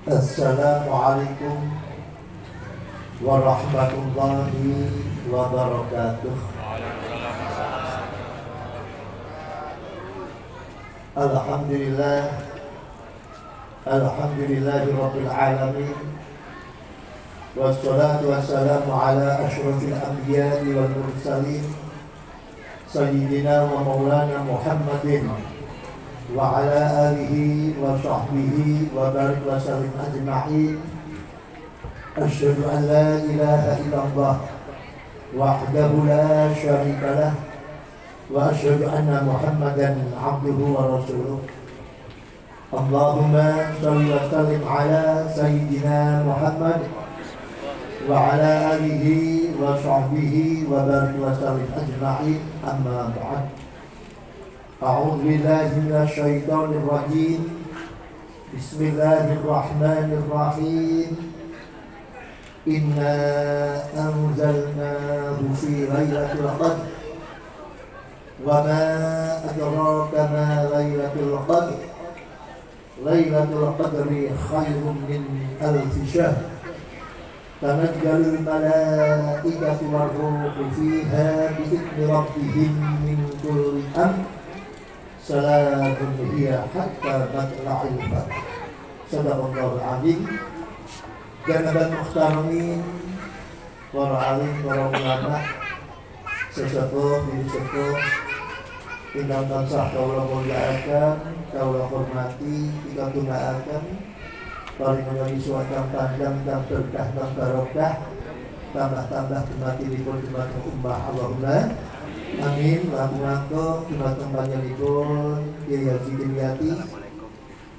Assalamualaikum warahmatullahi wabarakatuh. Alhamdulillah, alhamdulillahi rabbil alamin. Wassalatu wassalamu ala asyrafil anbiya'i wal mursalin sayyidina wa maulana Muhammadin wa ala alihi wa sahbihi wa barik wa sallim ajma'in. Asyhadu an la ilaha illallah wahdahu la syarika lah wa asyhadu anna Muhammadan abduhu wa rasuluh. Allahumma shalli wa sallim ala sayyidina Muhammad wa ala alihi wa sahbihi wa barik wa sallim ajma'in. Amma ba'd. A'udzu billahi minasy syaithanir rajim. Bismillahirrahmanirrahim. Inna anzalnahu fi lailatul qadr. Wa ma adraka ma lailatul qadr. Lailatul qadri khairun min alfi syahr. Tanazzalu al-malaikatu war-ruhu fiha bi-idzni rabbihim min kulli amr. Salamun hiya hatta matla'il fajr. Sadaqallahul azim. Janaban muhtaramin, para alim, para ulama, sesepuh, diri sepuh, ingkang tansah kawula mulyakaken, kawula hormati, kita gunakaken, paring menawi suwatang panjang dan berkah dan barokah, tambah-tambah dumatipun dumateng ummah Allahumma amin. Langkung dumateng panjenenganipun Kyai Haji Dimyati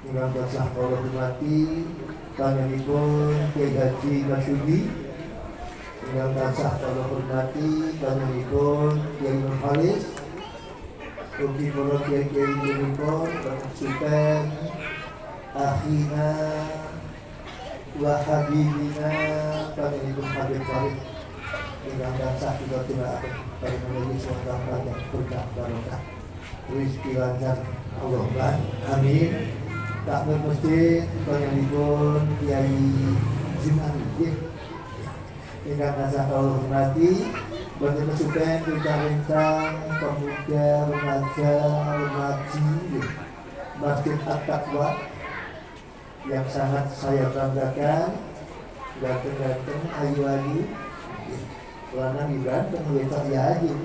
ingkang tansah kawula hormati, panjenenganipun Kyai Haji Masyudi ingkang tansah kawula hormati, panjenenganipun Kyai Nur Khalis, ugi para kyai-kyai punika Sultan akhina wa habibina panjenenganipun Habib Farid ingkang tansah kita tunakaken paring menawi suwatang panjang berkah barokah rezeki lancar Allahumma amin. Tak bermesti panjenenganipun Kyai Jumani ingkang tansah kawula hormati, boten kesupen rencang pemuda, remaja, remaji Masjid At-Taqwa yang sangat saya banggakan, ganteng-ganteng, ayu-ayu, lanang ganteng, wetok ya aja.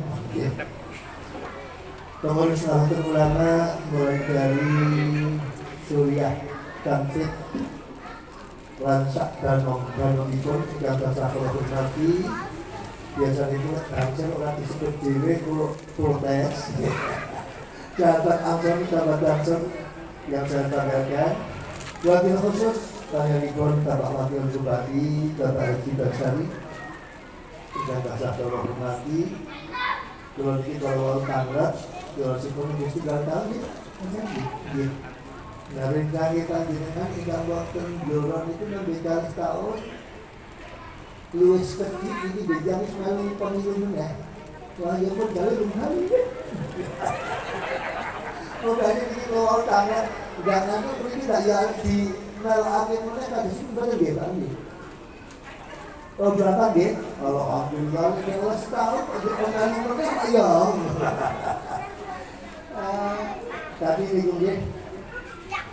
Pengurus Nahdlatul Ulama mulai dari Suriah, Tamfid, Lansak, Danong itu yang tansah kawula hormati. Biasanya itu Ansor orang disebut dewe protes. Sahabat Ansor, sahabat Ansor yang saya banggakan. Wakil khusus panjenenganipun Bapak Wakil Bupati Bapak Haji Basari yang tansah kawula hormati. Kula niki kawula tanggap, kula sipun Gusti Gantang nggih. Naringkang panjenengan ingkang wonten Blora itu nembe kalih taun. Luwes kecil ini berjalan selalu pemilu meneh. Wah ya pun jalan lumari. Makanya ini kalau tangan jangan tuh ini tidak ya di mel akhir meneh kan di sini bener nggih Pak nggih. Oh berapa nggih? Kalau alhamdulillah kalau setahun ada pemilu meneh ya. Tapi ini nggih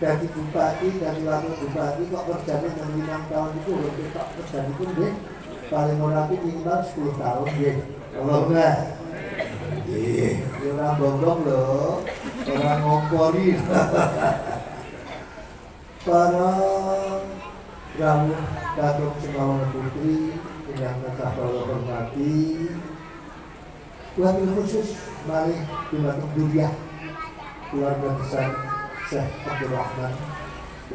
dari bupati, dari wakil bupati kok kerjanya 6 tahun itu lebih tak kerjanya pun nggih. Paling orang itu minimal 10 tahun ya. Allahumma orang bongbong loh, orang ngompori. Para rawuh Datuk Semarang Putri yang tansah kawula hormati, wabil khusus mari dumateng Duriah keluarga besar Syekh Abdul Rahman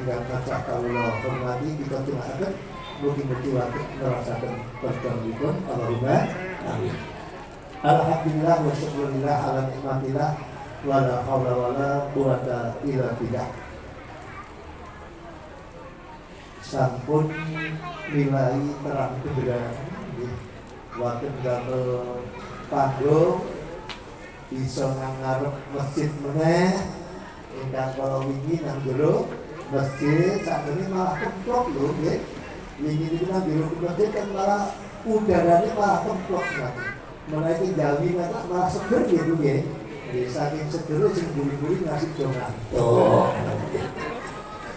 yang tansah kawula hormati, kita tunakaken mugi-mugi waktu merasakan pertemuan. Allahumma amin. Alhamdulillah wa syukurillah ala nikmatillah wa la hawla wa la quwata illa billah. Sampun nilai terang kebenaran waktu gamel panggung bisa ngarep masjid meneh ingkang kala wingi nang jero masjid saat ini malah kemplok loh ya. Ini kita bilang di masjid kan malah udaranya malah kemplok kan. Menaiki jalmi kata malah seger gitu ya. Jadi saking seger sing buri-buri ngasih dongan. Oh.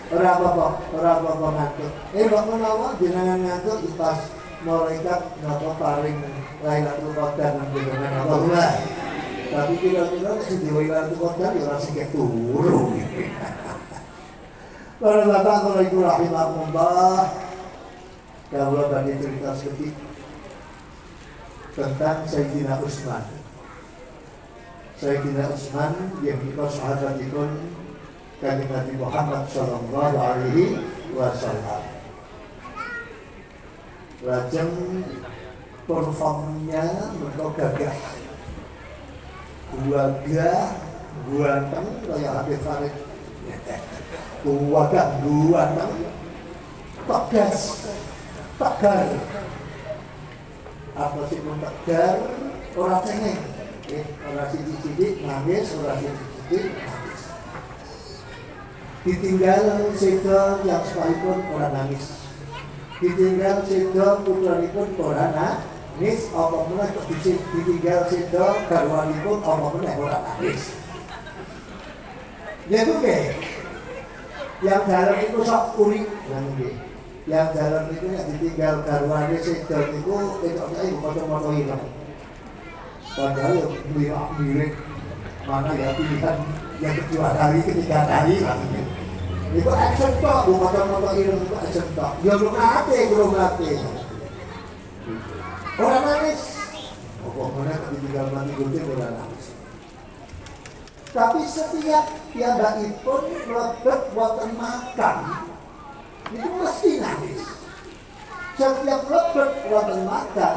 Ora apa-apa ngantuk. Mbak menawa jenengan ngantuk pas malaikat napa paring Lailatul Qadar nang jenengan apa enggak. Tapi kira-kira nek sing Lailatul Qadar ya ora sing turu. Para bapak kalau itu rahimahullah, kalau tadi cerita sedikit tentang Sayyidina Utsman. Sayyidina Utsman yang kita sahabatipun Kanjeng Nabi Muhammad sallallahu alaihi wasallam. Lajeng performnya mereka gagah, guanteng kayak Habib Farid. Guanteng, tegas, tegar. Apa sih pun tegar, orang cengeng, orang sidik-sidik nangis, orang sidik-sidik nangis. Ditinggal sedo yang sekalipun orang nangis. Ditinggal sedo putranipun orang nangis. Apa meneh ditinggal sedo garwanipun apa meneh orang nangis. Ya itu yang dalam itu sok uri yang dalam itu yang ditinggal garwane sedo itu ibu foto-foto hilang. Padahal ya mirak mana ya pilihan yang kedua kali, ketiga kali itu action kok, foto-foto hilang itu action kok. Ya belum ngerti. Orang nangis. Pokoknya ditinggal mati gunting orang nangis. Tapi setiap piyambakipun mlebet wonten makan itu mesti nangis. Setiap mlebet wonten makan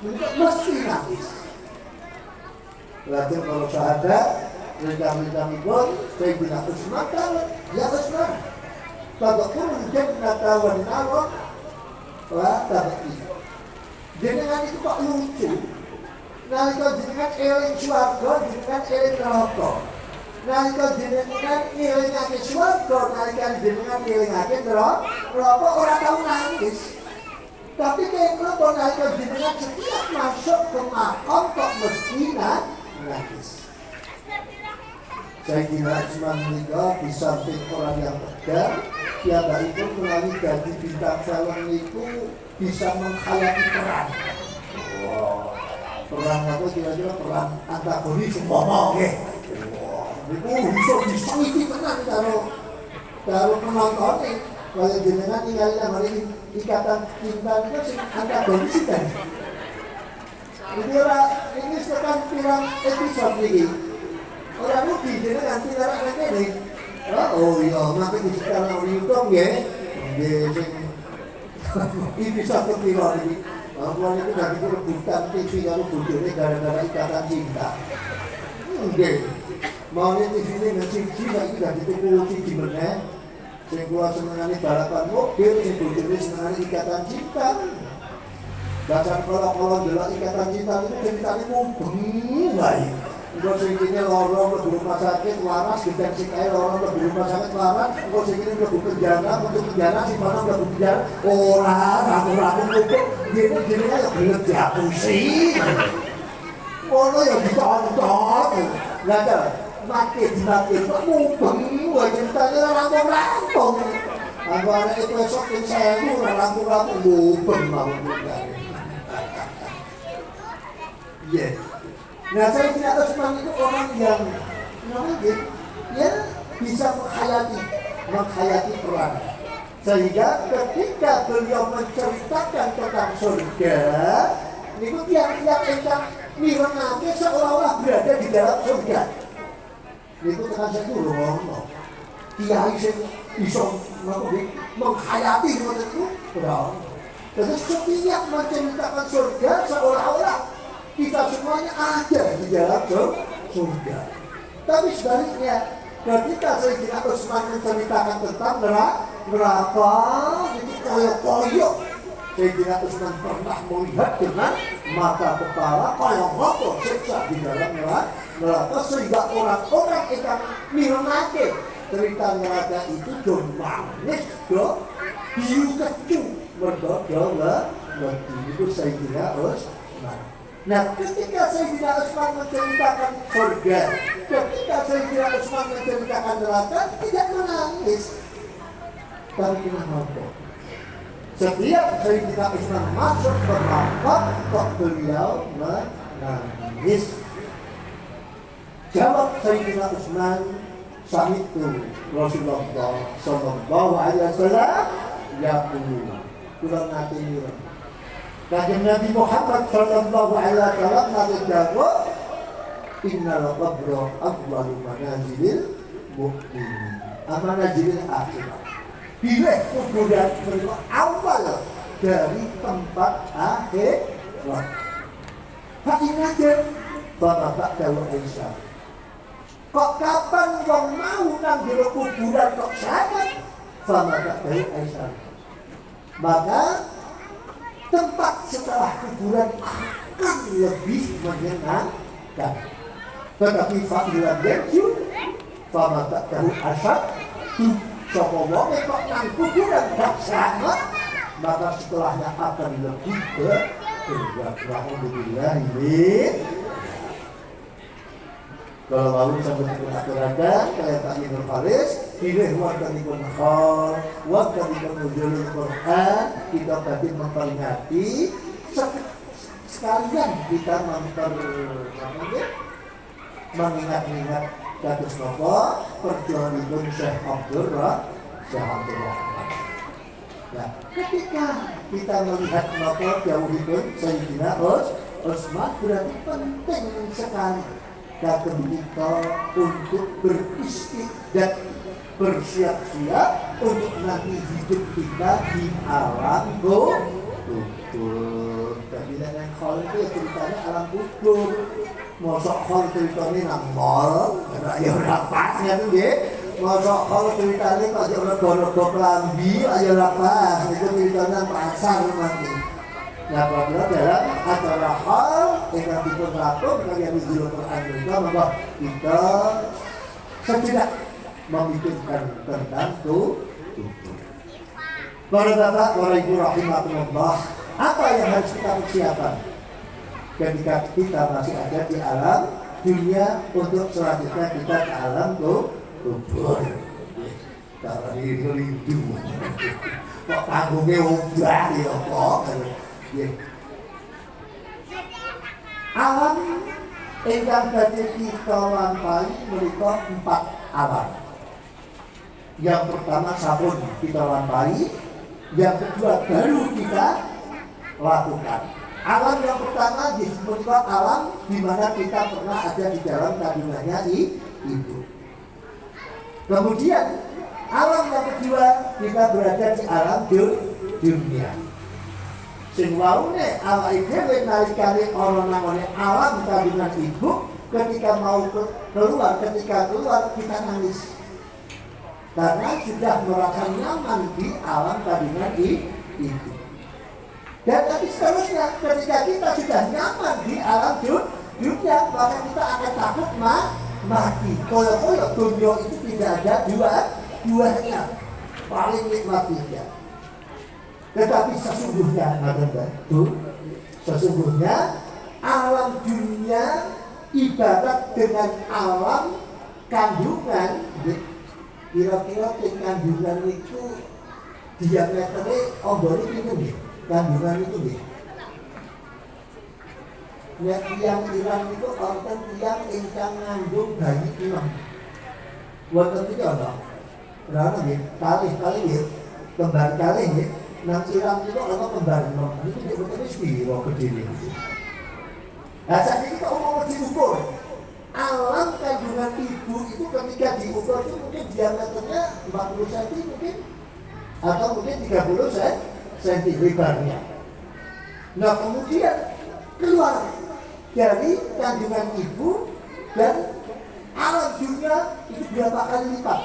itu mesti nangis. Lajeng kalau sahabat rencang-rencangipun Sayyidina Utsman ya Utsman tadkhul jannata wan nar wa tabqi. Jenengan itu kok lucu. Nalika jenengan eling swarga, jenengan eling neraka. Nalika jenengan elingake swarga, nalika jenengan elingake neraka, ora tau nangis. Tapi kenapa nalika jenengan setiap masuk ke makam kok mesti nangis? Sayyidina Utsman menika di samping orang yang tegar, piyambakipun itu melalui gaji bintang film itu bisa menghayati peran. Wow. Perang apa kira-kira perang antagonis umpama nggih. Niku bisa iki tenan karo penonton kaya jenengan ningali hari ikatan cinta itu sing antagonis kan. Ini sekarang pirang episode iki. Ora rugi jenengan tilarak ngene. Oh iya, mate di sekarang YouTube nggih. Nggih sing iki satu piro iki. Bahwa itu dari rebutan TV kalau bujurnya gara-gara ikatan cinta. Oke, maunya TV ini nge-CG lagi dari itu CG bener. Yang keluar senengani balapan mobil, yang bujurnya senengani ikatan cinta. Bahkan kalau jelas ikatan cinta itu ceritanya mubeng baik. Engkau segini lorong ke rumah sakit waras, gedang sikai lorong ke rumah sakit waras. Engkau segini ke penjara, untuk penjara si mana ke penjara. Orang, ragu-ragu itu, gini aja bener diapusi. Ono yang ditonton, nggak ada makin, kok mubeng, wah ceritanya rampung-rampung. Aku anak itu esok yang sewu, rampung-rampung, mubeng mau juga. Iya. Nah, Sayyidina Utsman itu orang yang ya bisa menghayati peran. Sehingga ketika beliau menceritakan tentang surga, itu tiang-tiang ingkang mirengake seolah-olah berada di dalam surga. Itu tekan saya dulu ngomong. Kiai sing bisa menghayati ngoten itu berapa. Terus setiap menceritakan surga seolah-olah kita semuanya ada di dalam surga. Tapi sebaliknya, ketika Sayyidina Utsman menceritakan tentang neraka, ini koyok-koyok. Sayyidina Utsman pernah melihat dengan mata kepala koyok-koyok siksa di dalam neraka, sehingga orang-orang yang mirengake cerita neraka itu do manis do biu kecu berdoa itu Sayyidina Utsman. Nah, ketika Sayyidina Utsman menceritakan surga, ketika Sayyidina Utsman menceritakan neraka, tidak menangis, tapi menapa? Setiap Sayyidina Utsman masuk ke neraka, kok beliau menangis. Jawab Sayyidina Utsman, Sami'tu Rasulullah sallallahu alaihi wasallam yaqulu, kurang nate nira. Kanjeng Nabi Muhammad sallallahu alaihi wasallam nate dawuh, innal qabra awwalu manazilil mu'min. Manazilil akhirat. Bila kuburan itu awal dari tempat akhirat. Hakikatnya bapak dawu Aisyah. Kok kapan wong mau nang jero kuburan kok sangat? Bapak dawu Aisyah. Maka tempat setelah kuburan akan lebih menyenangkan. Tetapi fa'ilan yajud fama tak tahu asad sapa wong kok nang kuburan gak sangat, maka setelahnya akan lebih berat. Alhamdulillah ini kalau mau sampai ke aturakan kayak Pak Ibnu Faris pilih waktanipun khol waktanipun nuzulul Quran, kita tadi memperingati sekalian kita mengingat-ingat kados napa perjuanganipun Syekh Abdul Rahman. Nah, ketika kita melihat napa dawuhipun Sayyidina Utsman, berarti penting sekali kagem kita untuk beristiqdat, bersiap-siap untuk nanti hidup kita di alam kubur. Tapi yang khol itu ya ceritanya alam kubur. Mosok khol ceritanya nang mall, ya ora pas ya tuh nggih. Mosok khol ceritanya kok yo rego-rego klambi, ayo ora pas. Itu ceritanya pasar nanti. Nah, apabila dalam acara hal yang diperlakukan kalian nuzul Quran juga, maka kita tidak memikirkan tentang kubur. Para bapak, para ibu rahimahumullah, apa yang harus kita persiapkan ketika kita masih ada di alam dunia untuk selanjutnya kita ke alam kubur? Karena ini rindu. Kok tanggungnya ubah ya kok? Alam ingkang badhe kita lampahi menika 4 alam. Yang pertama sampun kita lampahi, yang kedua baru kita lakukan. Alam yang pertama disebut alam di mana kita pernah ada di dalam kandungannya ibu. Kemudian alam yang kedua kita berada di alam dunia. Sing waune awake dhewe nalikane ana nang alam kandungan ibu, ketika mau keluar kita nangis. Karena sudah merasa nyaman di alam kandungan ibu. Dan tapi seterusnya ketika kita sudah nyaman di alam dunia, maka kita akan takut mati. Koyo-koyo dunia itu tidak ada duanya. Paling nikmat dia. Tetapi sesungguhnya alam dunia ibarat dengan alam kandungan. Kira-kira kandungan itu diameternya ombone itu nih, kandungan itu nih. Nek tiang Iran itu wonten tiang ingkang ngandung bayi ilang. Wonten iki ana. Berapa nggih? Kalih nggih. Kembar kalih nggih. Nang Iran itu ana kembar enom. Itu sebetulnya sepiro gedene. Nah, saat ini kita mau diukur. Alam kandungan ibu itu ketika diukur itu mungkin diameternya 40 cm mungkin, atau mungkin 30 cm lebarnya. Nah, kemudian keluar dari kandungan ibu dan alam dunia itu berapa kali lipat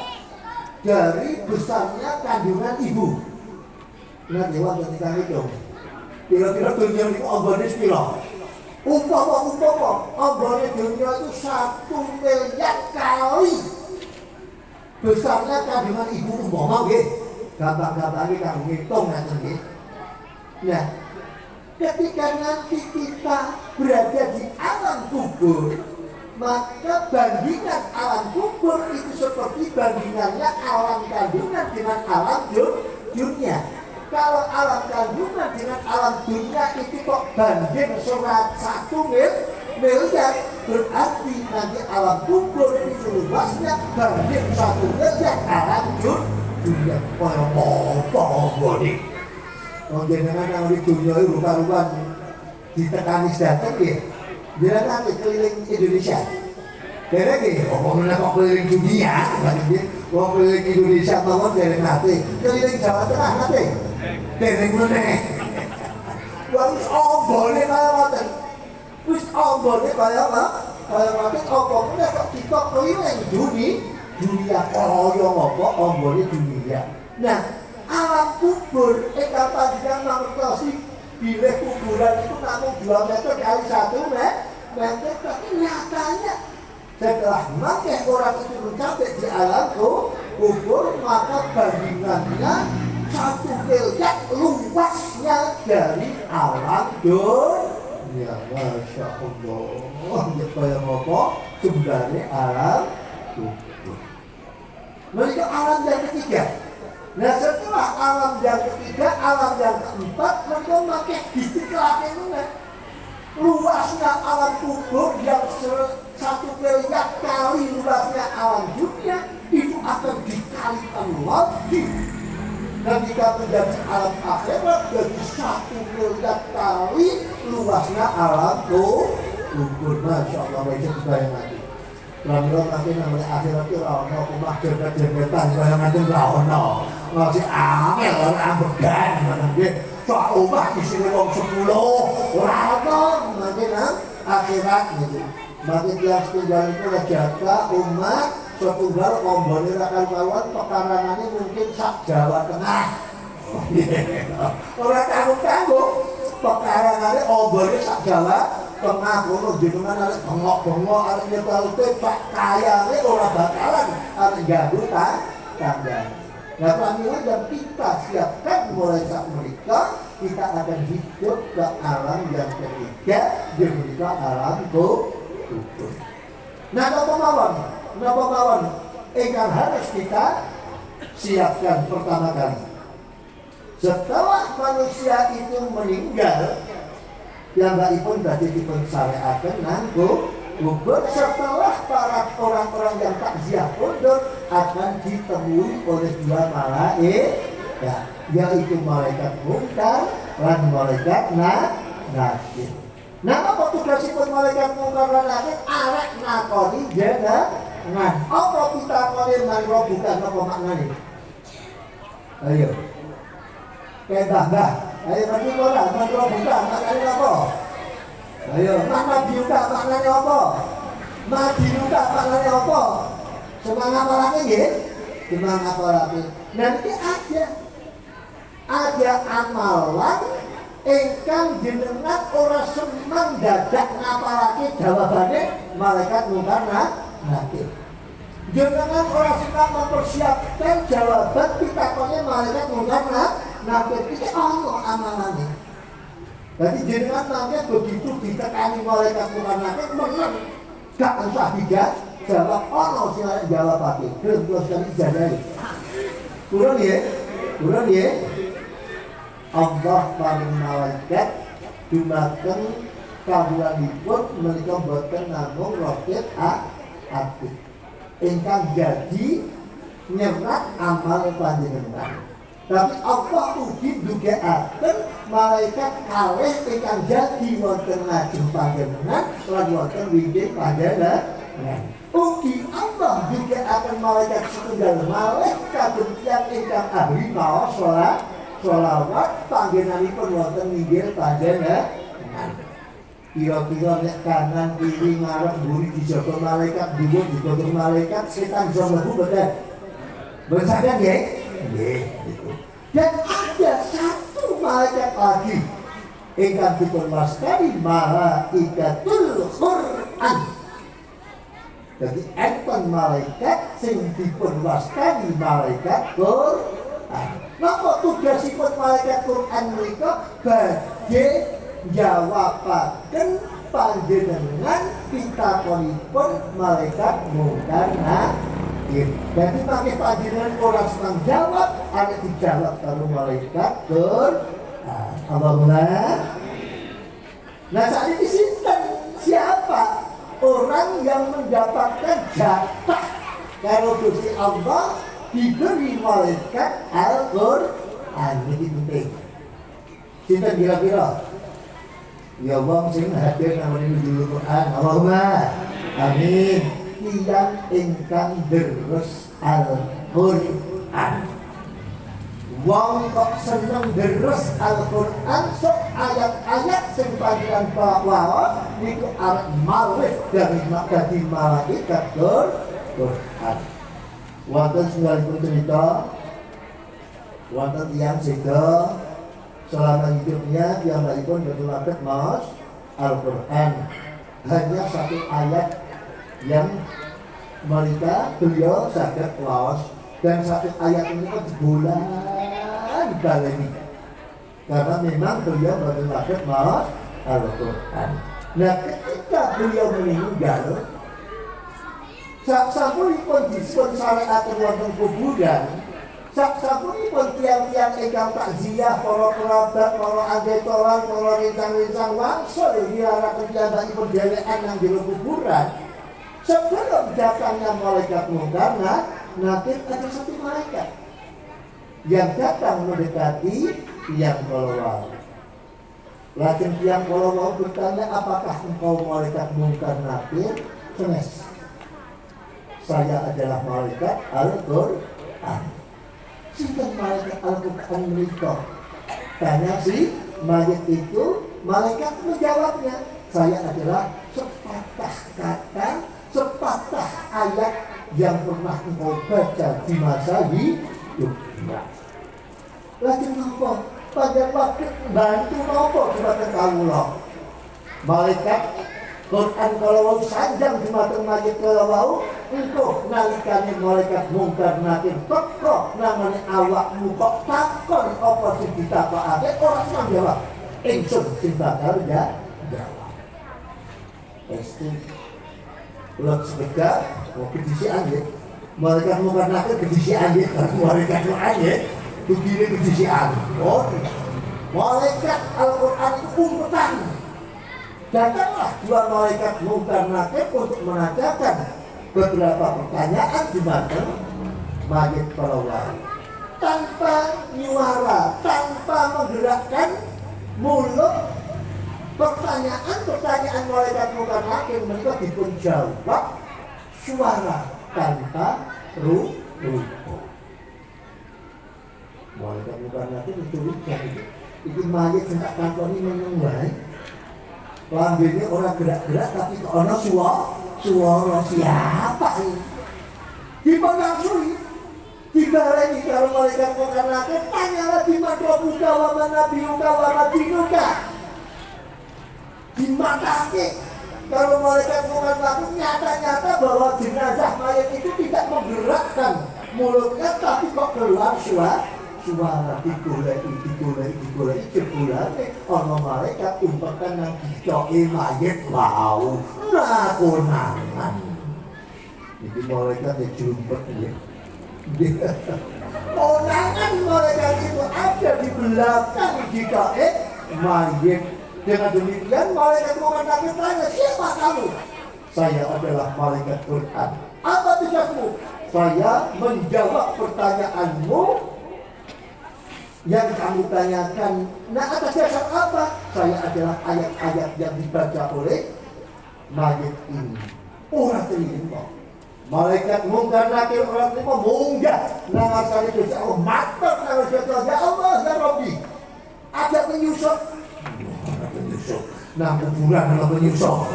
dari besarnya kandungan ibu. Nah, dewa ketika itu kira-kira dunia itu ombone sepiro? Umpama ombone dunia itu 1 miliar kali besarnya kandungan ibu umpama nggih. Gampang-gampangnya kamu ngitung ngaten nggih. Nah, ketika nanti kita berada di alam kubur, maka bandingan alam kubur itu seperti bandingannya alam kandungan dengan alam dunia. Kalau alam kandungan dengan alam dunia itu kok banding 1 miliar, berarti nanti alam kubur itu luasnya banding 1 miliar alam dunia. Kaya apa bodik? Jenengan nang di dunia itu rupa-rupan ditekani datang ya. Dia nanti keliling Indonesia. Dia lagi, ngomongnya kok keliling dunia, mau keliling Indonesia mawon dari nanti, keliling Jawa Tengah nanti, dari mana? Wis ombone kaya ngoten, wis ombone kaya apa? Kaya ngoten, ombone kok kita keliling dunia kaya apa ombone dunia. Nah, alam kubur, kapan dia mengerti bilik kuburan itu namun 2 meter kali 1 meter, tapi nyatanya setelah makin orang itu mencapai di alam kubur, maka bandingannya 1 miliar luasnya dari alam dunia. Masya Allah, kaya apa sebenarnya alam kubur. Mereka alam yang ketiga. Nah, setelah alam yang ketiga, alam yang keempat, mereka pakai istilah itu luasnya alam kubur yang 1 miliar kali luasnya alam dunia itu akan dikalikan lagi. Dan jika menjadi alam akhirat jadi 1 miliar kali luasnya alam kubur. Masya Allah, itu bayang lagi. Lalu nanti namanya akhirat itu rana kumah jerget-jergetan kaya nanti rana masih angel orang began nanti soal umah disini wong 10 rana nanti akhirat gitu. Nanti tiang setunggal itu jaga umat setunggal ombone rakan kawan pekarangannya mungkin sak Jawa Tengah. Orang tanggung-tanggung pekarangannya ombone sak Jawa Tengah kono jenengan arek bengok-bengok arek nyetel Pak kayane ora bakalan arek gaduh tangga. Nah, panggilan yang kita siapkan mulai saat mereka kita akan hidup ke alam yang ketiga, yaitu alam kubur. Nah, napa mawon ingkang harus kita siapkan pertama kali. Setelah manusia itu meninggal, yang pun tadi dipun syariatkan nanggo kubur, setelah para orang-orang yang takziah mundur akan ditemui oleh 2 malaikat, yaitu malaikat munkar dan malaikat nakir. Nah, apa tugasipun malaikat munkar lan nakir? Arek nakoni jenengan. Apa pitakone manro bukan apa maknane? Ayo. Mbah. Ayo nanti ora mantra buka maknane apa? Ayo, mana diuka maknane apa? Mati buka maknane apa? Semangat apalagi nggih? Semangat apalagi. Nanti ada amalan ingkang jenengan ora seneng dadak ngapalake jawabane malaikat munkar nakir. Jenengan ora seneng mempersiapkan jawaban pitakone malaikat munkar nakir itu Allah amalannya. Jadi jenengan nanti begitu ditekani malaikat munkar nakir menang, gak usah jawab Allah sing jawab pake. Terus sekali jadai. Kurang ya. Allah paling malaikat dumateng kawulanipun menika boten namung roket ati. Ingkang jadi nyerat amal panjenengan. Tapi Allah ugi ndugekaken malaikat kalih ingkang jadi wonten ngajeng panjenengan lan wonten winggih panjenengan. Ugi Allah ndugekaken malaikat setunggal malih kagem tiyang ingkang ahli maos sholawat panggenanipun wonten winggih panjenengan. Kira-kira nek kanan kiri ngarep mburi dijaga malaikat, dhuwur dijaga malaikat, setan iso mlebu boten? Bersadar nggih? Nggih, gitu. Dan ada 1 malaikat lagi ingkang dipun wastani malaikatul Quran. Jadi enten malaikat sing dipun wastani malaikat Quran. Napa tugasipun malaikat Quran menika badhe jawabaken panjenengan pitakonipun malaikat mungkar nakir. Jadi pakai panjenengan ora senang jawab, ada dijawab karo malaikat Quran. Alhamdulillah. Nah saat ini siapa orang yang mendapatkan jatah kalau Gusti Allah diberi malaikat Al-Quran? Ini penting. Sinten kira-kira? Ya wong sing hadir namanya dulu Quran. Allahumma amin. Tiyang ingkang deres Al-Quran. Wong kok seneng deres Al-Quran, sok ayat-ayat sing panjenengan bawa niku arep malih dari malaikat Quran. Wonten setunggalipun cerita, wonten tiyang seda selama hidupnya piyambakipun bertulaket maos Al-Quran. Hanya satu ayat yang mereka beliau saged waos, dan satu ayat ini kan sebulan baleni karena memang beliau bertulaket maos Al-Quran. Nah ketika beliau meninggal, sasampunipun dipun syariaken wonten kuburan, sasampunipun tiang-tiang ingkang takziah, para kerabat, para anggetoran, para rincang-rincang wangsul diarahkan piyambakipun dhèwèkan nang jero kuburan. Sebelum datangnya malaikat mungkar nakir, ada satu malaikat yang datang mendekati tiang kolowau. Lajeng tiang kolowau bertanya, apakah engkau malaikat mungkar nakir? Senes, saya adalah malaikat Al-Quran. Sinten malaikat Al-Quran menika? Tanya si mayit itu, malaikat menjawabnya, saya adalah sepatah kata, sepatah ayat yang pernah engkau baca di masa hidupnya. Lagi nopo? Pada waktu bantu nopo kepada kawula. Malaikat Quran kalau sanjang di mateng mayit kalau engkau nalikane malaikat mungkar nakir teko namanya awakmu kok takon apa sing ditakokake ora seneng jawab. Ingsun sing bakal jawab. Pasti ulang sepeda mau kedisian ya. Malaikat mungkar nakir kedisian ya, malaikat Quran ya. Begini kedisian. Oh, malaikat Al-Quran itu umpetan. Datanglah dua malaikat mungkar nakir untuk menanyakan beberapa pertanyaan di mateng mayit perawan. Tanpa nyuara, tanpa menggerakkan mulut, pertanyaan malaikat mungkar nakir mereka dipun jawab suara tanpa ruh. Malaikat mungkar nakir mencuriga itu mayit sing tak takoni meneng wae. Lambene orang gerak-gerak tapi kok ana suara siapa ini? Gimana suri? Dibaleni karo malaikat mungkar nakir, tanyalah di mana buka wa mana biuka wa madinuka. Dimatake kalau malaikat mungkar nakir nyata-nyata bahwa jenazah mayat itu tidak menggerakkan mulutnya tapi kok keluar suara digoleki jebulane ana malaikat umpekan nang dicoke mayit wau konangan. Iki malaikat dijumpet ya. Konangan malaikat itu ada di belakang dicoke mayit. Dengan demikian malaikat mungkar nakir tanya, siapa kamu? Saya adalah malaikat Quran. Apa tugasmu? Saya menjawab pertanyaanmu yang kamu tanyakan. Nah atas dasar apa? Saya adalah ayat-ayat yang dibaca oleh mayit ini. Orang terima. Malaikat mungkar nakir orang terima munggah. Nah asal itu ya Allah matur kalau dia ya Allah ya Rabbi. Ada penyusup. Nah kuburan kalau penyusup.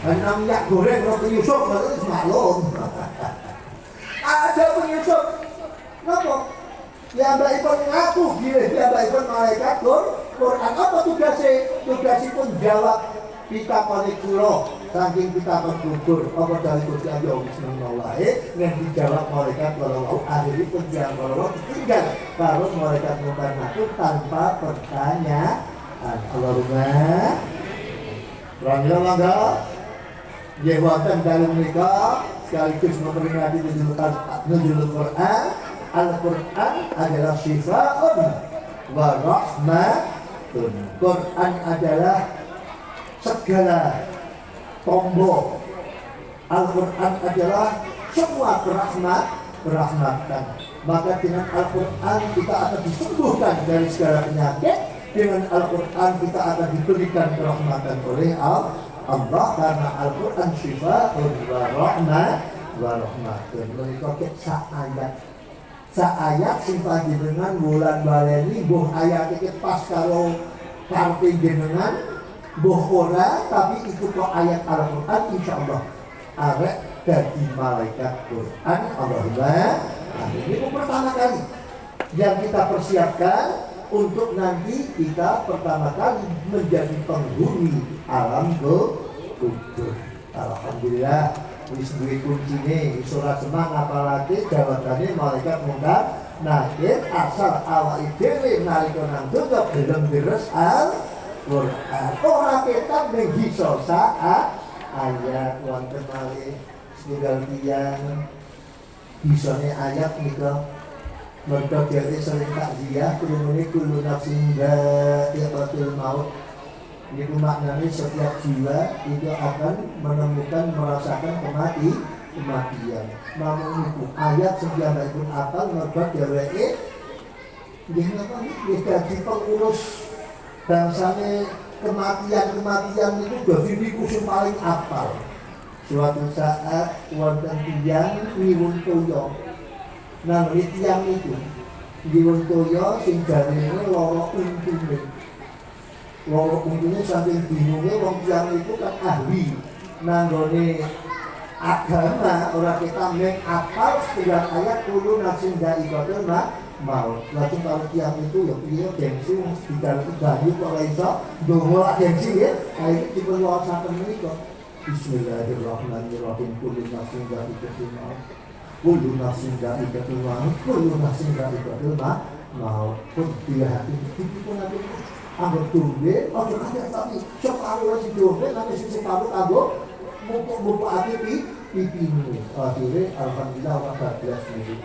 Nah minyak goreng kalau penyusup. Itu maklum. Ada penyusup. Kenapa? Ya baikpun ngaku gile, ya baikpun malaikat Quran. Apa tugasnya? Tugasipun jawab pitakone kula saking kita berkumpul apa dari Gusti Allah bismillah yang dijawab malaikat kalau akhirnya penjang kalau ditinggal kalau malaikat munkar nakir tanpa pertanyaan. Allahumma Rangga mangga nggih wonten dalem menika sekaligus memperingati nuzul Quran. Al-Quran adalah syifaa'un wa rahmatun. Quran adalah segala tombol. Al-Quran adalah semua kerahmatan. Maka dengan Al-Quran kita akan disembuhkan dari segala penyakit. Dengan Al-Quran kita akan diberikan kerahmatan oleh Allah karena Al-Quran syifaa'un wa rahmatun. Mereka sa-ayat sing panjenengan bulan baleni mbuh ayat iki pas karo karpe jenengan mbuh ora tapi itu kok ayat Al-Qur'an insyaallah arek dadi malaikat Quran. Allahumma amin. Ini pertama kali yang kita persiapkan untuk nanti kita pertama kali menjadi penghuni alam kubur. Alhamdulillah wis duwe kuncine surat Semang apalagi jawabane malaikat munkar nakir asal awake dhewe nalika nang donya gelem deres Al-Qur'an ora ketok ning bisa saat ayat wonten malih setunggal tiyang bisane ayat nika mergo dhewe sering takziah kulune kullu nafsin dha'iqatul maut. Itu maknanya setiap jiwa itu akan menemukan merasakan kematian. Namun itu ayat setiap pun apal mergo dheweke nggih napa nggih dadi pengurus bangsane kematian itu dadi niku sing paling apal. Suatu saat wonten tiyang nyuwun toya. Nah, tiyang itu nyuwun toya sing jarene lara untune. Loro untune saking bingungnya wong tiyang itu kan ahli nanggone agama ora kita meng apal setiap ayat kulo nafsin dha'iqatul maut. Lalu kalau tiyang itu ya piye gengsi di dalam banyu kok ora iso ndonga gengsi ya. Ha iki dipunwaosaken menika. Bismillahirrahmanirrahim. Kullu nafsin dha'iqatul maut. Kullu nafsin dha'iqatul maut. Kullu nafsin dha'iqatul maut. Pun dilihat dipun ati anggo tumbe, ojo kabeh tapi separuh wis diombe nang sing separuh kanggo mumpuk ati pipine. Akhire alhamdulillah ora bablas niku.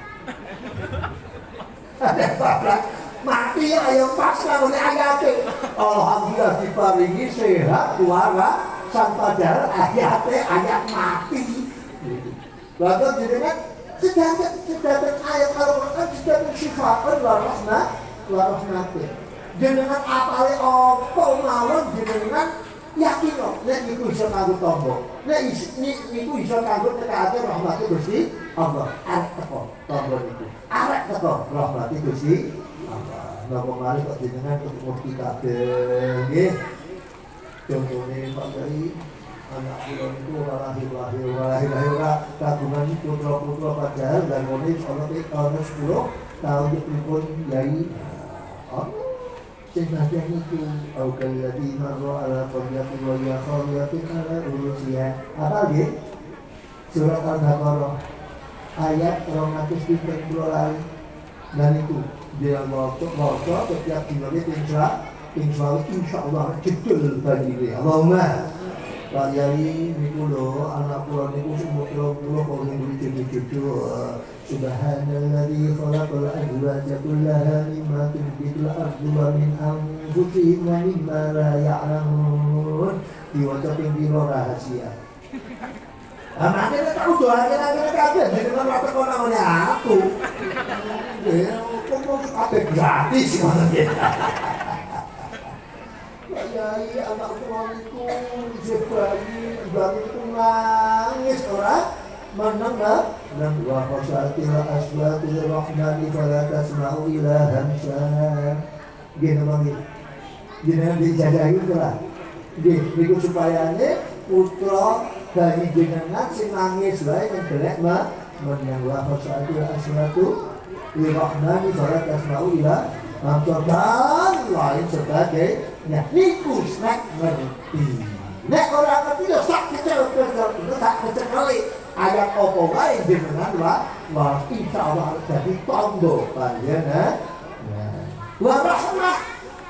Bablas mati ayo pas karo ayate. Alhamdulillah diparingi sehat wara sang padahal ayat mati. Lalu jenengan sedangkan ayat Al-Qur'an sedangkan syifaa'un wa rahmatun. Jenengan apale apa mawon jenengan yakin kok nek niku iso kanggo tombo. Nek niku iso kanggo tekake rahmate Gusti Allah. Arek teko tombo niku. Arek teko rahmate Gusti Allah. Napa malih kok jenengan ketemu kabeh nggih. Contone Pak Dari anak kula niku lahir kagungan putra-putra padahal dan ngene ana tahun 10 tahun pripun yai. Sebagian itu aukalati marra ala qaryatin wa ya qaryatin ala urusiha. Apa lagi? Surat Al-Baqarah ayat 230 dan itu dia waktu setiap dimulai insyaallah jedul bagi Allahumma Pak Yai niku lho anak kula niku semua kula ning cucu-cucu subhanalladzi khalaqal azwaja kullaha mimma tunbitul ardu wa min anfusihim wa mimma la ya'lamun diwaca ping pira rahasia. Amane nek udo akhir-akhir kabeh jenengan ora teko nang aku. Ya kok kabeh gratis ngono ya. Yai anak tuaniku jebani itu nangis orang menengah dan wa qasatil aswatil rahmani fala tasma'u ila hamsan gini manggil gini dijajahi lah gini supaya putra dari jenengan sing nangis wae yang gelek meneng wa qasatil aswatil rahmani fala tasma'u ila hamsan dan lain sebagainya. Niku snack ngerti. Nek ora ngerti yo sak kecil-kecil itu sak kecil-kali. Ayat apa wae jenengan wah insyaallah dadi tangga panjenengan. Wa rahmah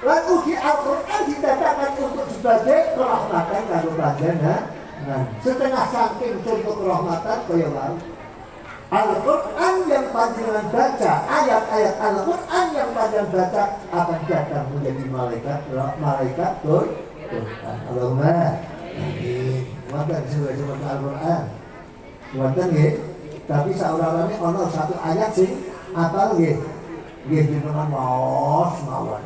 lan ugi Al-Qur'an didatakan untuk sebagai kerahmatan kanggo panjenengan. Nah, setengah saking contoh kerahmatan kaya wae. Al-Quran yang panjenengan baca, ayat-ayat Al-Quran yang panjenengan baca akan datang menjadi malaikat Quran. Allahumma amin. Wonten sesuai Al-Quran. Wonten nggih. Tapi saurane ana satu ayat sing apal nggih. Nggih jenengan maos mawon.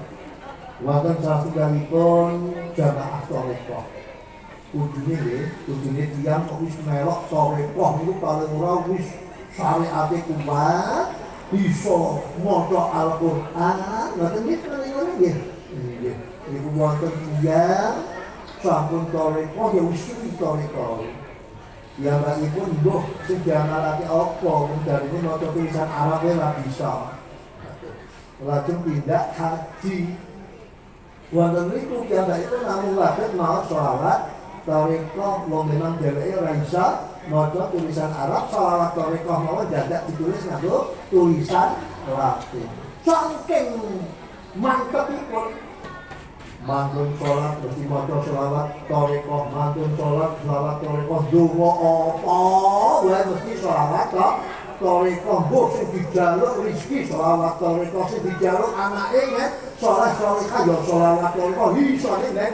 Wonten satunggalipun jamaah tarekat. Kudune tiyang kok wis melok tarekat niku paling ora wis syariate kuat bisa maca Al-Qur'an ngoten nggih nggih niku wonten tiyang sampun tarekat ya wis tarekat ya bakipun mbuh sing diamalake apa darine maca tulisan Arab ora bisa lajeng pindah haji wonten niku piyambakipun namung saged maos shalawat tarekat wong memang dheweke ora isa maca tulisan Arab, shalawat tarekat mawon dadak ditulis nganggo tulisan Latin. Saking mantepipun mantun salat mesti maca shalawat tarekat, mantun salat shalawat tarekat, donga apa wae mesti shalawat tarekat. Mbok sing dijaluk rezeki shalawat tarekat, sing dijaluk anake nggih saleh salehah ya shalawat tarekat. Isane nang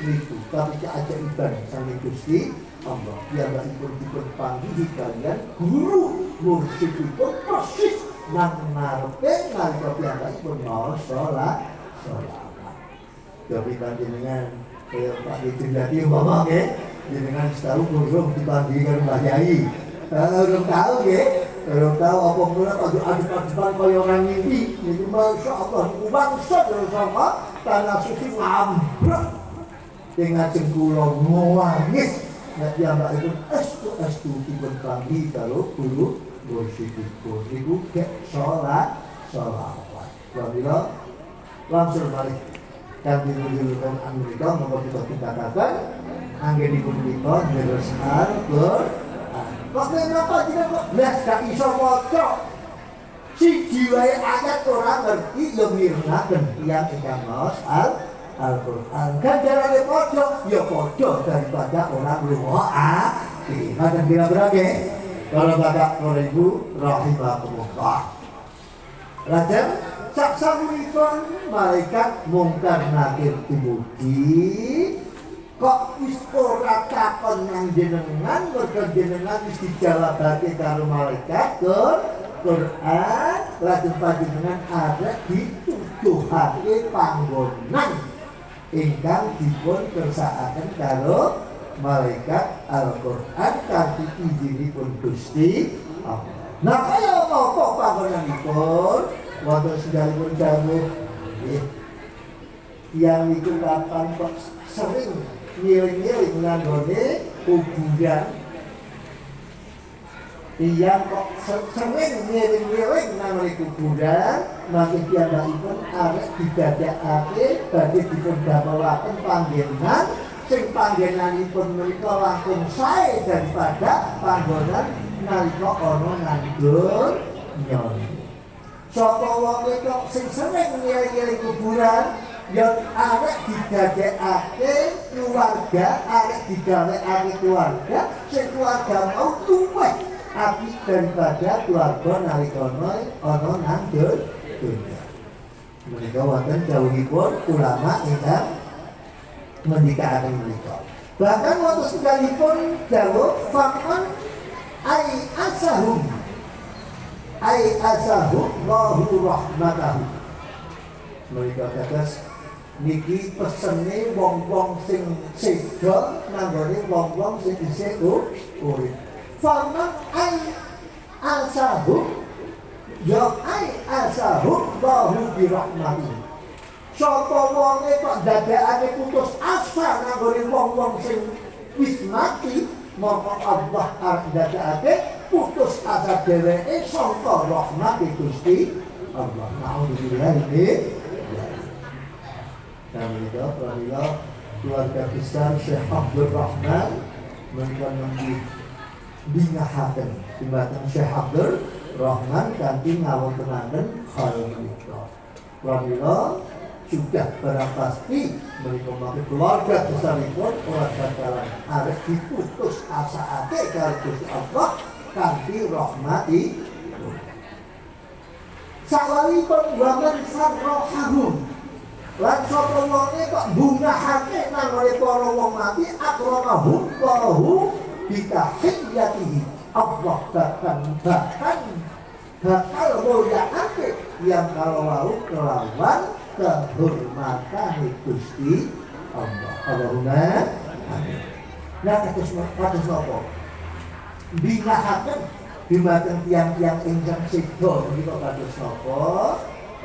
niku. Tapi keajaiban sang Gusti Allah yang dipun panggil kalian guru mursyidipun persis nang ngarepe nalika piyambakipun maos salat. Jadi panjenengan kaya Pak Dijendati umpama nggih jenengan tahu guru dipanggil karo Mbah Yai. Urung tahu nggih, urung tahu apa mula kok adep-adepan kaya orang mimpi. Niku masyaallah niku bangsa sama tanah suci ngambrek. Ngajeng kula nangis nek piyambakipun estu dipun panggih karo guru mursyidipun niku gek shalawat. Wabila langsung balik kanthi menjulukan Amerika monggo kita katakan anggenipun kita terus Al-Qur'an. Kok menapa jenengan kok blas gak iso maca siji wae ayat ora ngerti yo mirnaken tiyang ingkang maos Al-Qur'an. Kan jarane padha ya padha daripada orang lunga ngoten kira-kira nggih. Kalau Bapak Bapak Ibu rahimahumullah. Lajeng saksampunipun malaikat mungkar nakir dumugi kok wis ora takon nang jenengan mergo jenengan wis dijawabake karo malaikat Quran lajeng panjenengan ada dituduhake panggonan ingkang dipun kersakaken karo malaikat Al-Qur'an kanthi izinipun Gusti Allah. Nah kaya apa panggonanipun wonten sedalipun dawuh yang niku kapan kok sering ngiling-ngiling nganggone kuburan. Iya kok sering ngiling-ngiling nganggone kuburan, makin piyambakipun arek didadekake badhe dipun damelaken panggenan sing panggenanipun menika langkung sae daripada panggonan nalika ana nandur nyon. Sapa wong kok sing sering ngiling-ngiling kuburan yang arek didadekake keluarga, arek digawekake keluarga, sing keluarga mau luwih apik daripada keluarga nalika ana nang dunya. Menika wonten dawuhipun ulama ingkang ngendikaaken menika. Bahkan wonten sekalipun dawuh faman ai asahum Allahu rahmatahu. Mereka tegas niki pesene wong-wong sing seda nanggone wong-wong sing isih urip. Faman ai asahum Allahu bi rahmatihi. Sapa wonge kok dadekake putus asa nanggone wong-wong sing wis mati, maka Allah arep dadekake putus asa dheweke saka rahmat Gusti Allah. Nauzubillah min. Dan itu apabila keluarga besar Syekh Abdul Rahman menika nembe bingahaken dumateng Syekh Abdul Rahman kanthi ngawontenaken hal menika. Pramila sudah barang pasti menika keluarga besaripun ora bakalan arep diputus asake karo Gusti Allah kanthi rahmati. Sawalipun waman sarrohahum lan sapa wonge kok bungahake nang oleh para wong mati akramahum Allahu bitahiyyatihi. Allah bakal mulyakake yang kalau mau kelawan kehormatan Gusti Allah. Allahumma amin. Nah kados napa? Binahaken dumateng tiang-tiang ingkang sedo menika kados napa?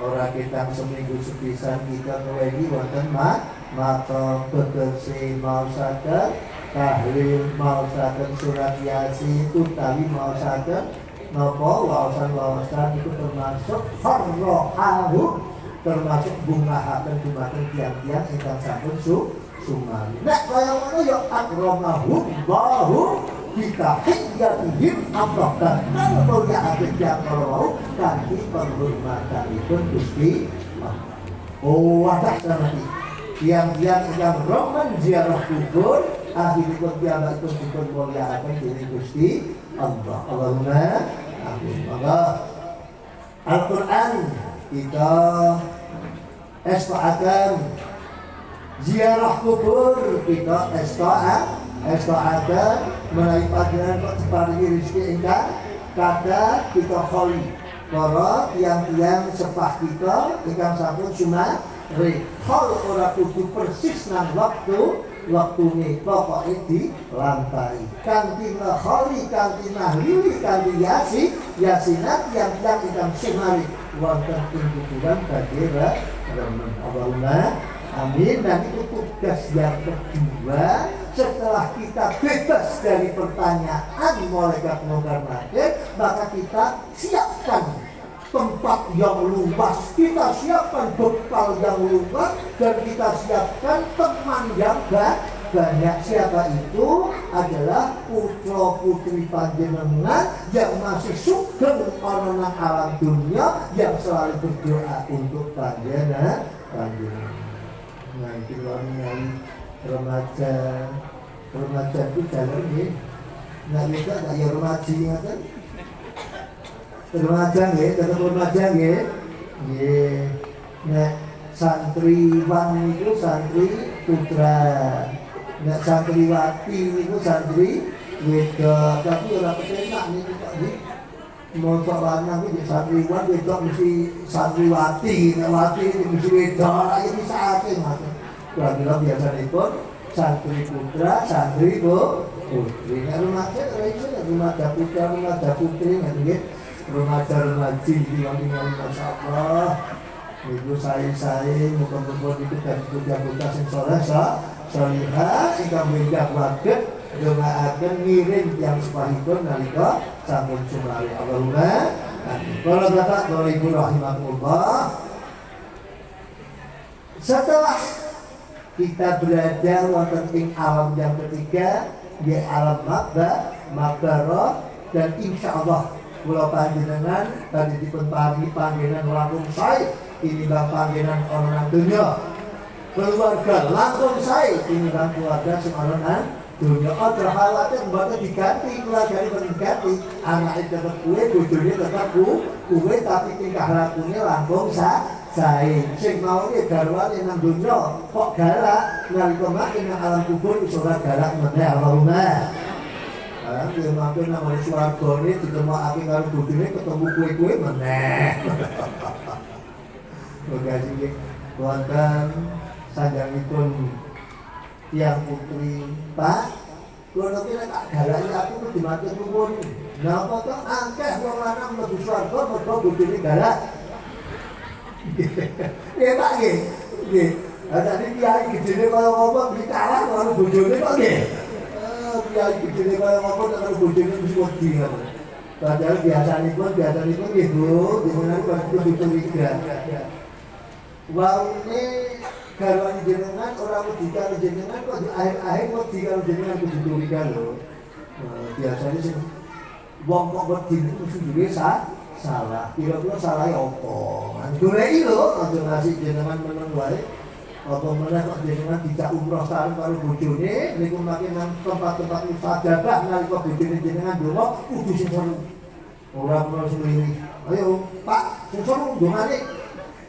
Ora kita seminggu sepisan kita nuweni wonten mata begese maosaken tahlil maosaken surat yasin utawi maosaken napa waosan-waosan itu termasuk farrohahu termasuk bungahaken dumateng tiang-tiang ingkang sampun sumari. Nek kaya ngono ya akramahum Allahu bitahiyyatihim Allah bakal mulyakake tiyang kala wau kanthi penghormatanipun Gusti Allah. Oh wadah sanati tiang-tiang ingkang roman ziarah kubur akhiripun piyambakipun dipun mulyakaken dening Gusti Allah. Allahumma amin. Monggo Al-Qur'an kita estaakan ziarah kubur, kita estaakan menawi panjenengan kok diparingi rezeki ingkang kada kita kholi para tiang-tiang sepah kita ingkang sampun sumare khol ora kudu persis nang waktune pokoke dilampahi kanthi kholi kanthi nahlili kanthi yasinat tiang-tiang ingkang sumare wonten ing kuburan badhe remen. Allahumma amin. Dan itu tugas yang kedua setelah kita bebas dari pertanyaan malaikat mungkar nakir, maka kita siapkan tempat yang luas, kita siapkan bekal yang luas, dan kita siapkan teman yang banyak. Siapa itu? Adalah putra putri panjenengan yang masih sugeng ana nang alam dunia yang selalu berdoa untuk panjenengan. Nah itu orang remaja itu jalan nih, nggak bisa nggak ya remaji kan? Remaja nih, tetap remaja nih. Nah santriwan itu santri putra, nah santriwati itu santri wedok. Tapi orang petenak nih kita nih. Motor lanang iki santriwan wedok mesti santriwati, wati mesti wedok, ya bisa akeh ngoten. Kira-kira biasanipun santri putra, santri putri. Nek remaja ora iso remaja putra, remaja putri nggih. Remaja-remaji diwangi-wangi masyaallah. Niku sae-sae muga-muga niku dadi putra-putra sing saleh salihah ingkang benjang waget ndongaaken ngiring tiyang sepahipun nalika sampun sumari. Allahumma amin. Para bapak, para ibu rahimakumullah, setelah kita berada wonten ing alam yang ketiga, yaitu alam makbarah, dan insyaallah kula panjenengan tadi dipun paringi panggenan langkung sae tinimbang panggenan ana nang donya. Keluarga langkung sae tinimbang keluarga sing ana nang dunia. Ojo khawatir mboten diganti, keluargane mboten diganti, anake tetep kuwe, bojone tetep kuwe, tapi tingkah lakune langkung sae. Sing maune garwane nang dunya kok galak, nalika mati nang alam kubur iso ora galak meneh. Allahumma dia mampir nang swargane ditemokake karo bojone ketemu kuwe-kuwe meneh. Muga sing wonten sanjangipun tiang putri, Pak, kula kira tak galaki aku kudu dimatur nuwun. Napa to akeh wong lanang mlebu swarga mergo bojone galak. Ya Pak nggih. Nggih. Lah tadi kiai gedene kaya apa dikalah karo bojone kok nggih. Kiai gedene kaya apa karo bojone mesti wedi. Padahal biasanipun nggih Bu, jenengan kudu curiga. Waune garwane jenengan ora wedi karo jenengan kok di akhir-akhir wedi karo jenengan kudu curiga lho. Biasanya sing wong kok wedi mesti duwe salah. Kira-kira salah apa? Goleki lho, aja ngasih jenengan meneng wae. Apa meneh kok jenengan dijak umroh sareng karo bojone niku makin nang tempat-tempat ibadah nalika bojone jenengan donga kudu sing seru. Ora perlu sendiri. Ayo, Pak, sing seru dongane.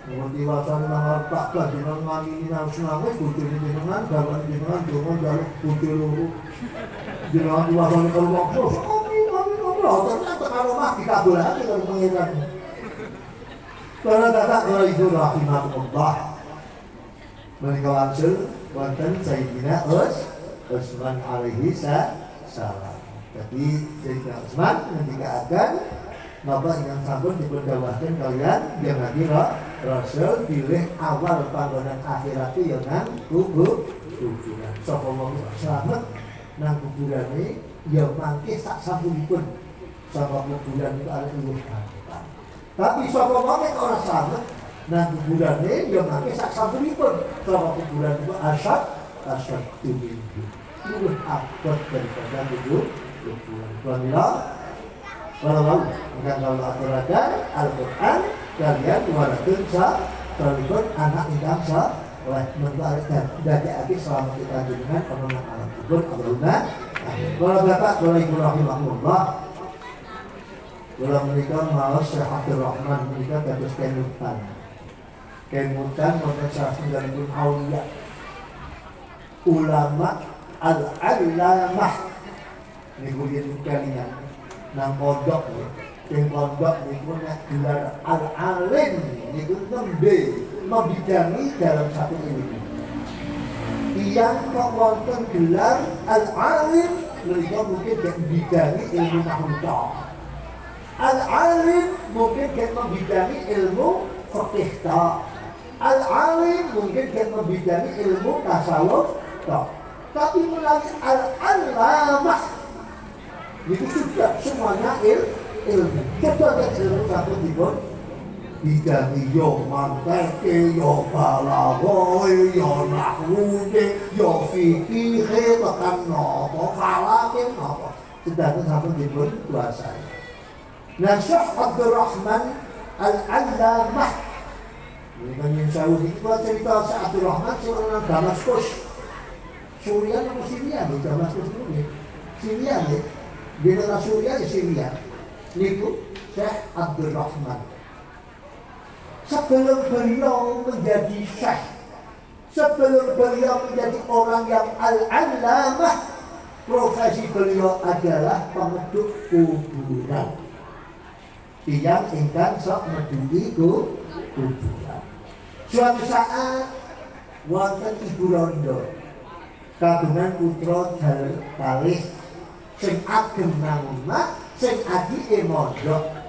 Ngerti wacane nang Pak jenengan ngangini nang nangis bojone jenengan garwane jenengan donga njaluk bojo loro. Jenengan diwasane karo wong terus. Ternyata kalau mah dikabulake karo pangeran. Para bapak wa ibu rahimahullah. Mereka langsung wonten Sayyidina Utsman alaihi salam. Jadi Sayyidina Utsman ketika akan Bapak yang sampun diperdawahkan kalian yang nanti Rasul pilih awal panggonan akhirat itu yang nang kuburan. Sapa wong selamat nang kuburan ini ya mangke sak sampun sapa kuburan itu ada luwih gampang. Tapi sapa wong ora selamat nang kuburan ini ya mangke sak sampun sapa kuburan itu asad diminggu. Luwih abot daripada kuburan. Kalau aturakan Al-Quran kalian waratun salikun anak ingkang oleh mentarikkan dadekake selama kita jenengan pemenang alam kubur Allahumma amin. Kalau bapak kalau ibu rahimahullah kalau menikah malas Syekh Abdul Rahman menikah kados kemutan wonten salah setunggalipun aulia ulama al-allamah niku yen kalian nang pondok ning pondok niku nek gelar al-alim niku nembe membidangi dalam satu ilmu. Yang kok wonten gelar al-alim niku mungkin gak membidangi ilmu nahwu. Al-alim mungkin gak membidangi ilmu fikih ta. Al-alim mungkin gak membidangi ilmu tasawuf ta. Tapi melalui al-allamah itu sudah semuanya ilmu. Coba ilmu satu dipun bidangi yo manteke, yo balaghah, yo nahwu, yo fikih, tekan napa, falake napa. Sedangkan satu dipun kuasai. Nah, Syekh Abdul Rahman Al-Allamah ini kan yang saya uji cerita Syekh Abdul Rahman seorang Damaskus Suriah atau Syria di Damaskus ini Syria nih di negara Suriah di Syria niku Syekh Abdul Rahman sebelum beliau menjadi syekh, sebelum beliau menjadi orang yang al-allamah, profesi beliau adalah pemeduk kuburan. Tiyang ingkang sok meduki kuburan. Suatu saat wonten ibu rondo kagungan putra kalih sing ageng nang omah, sing adike mondok.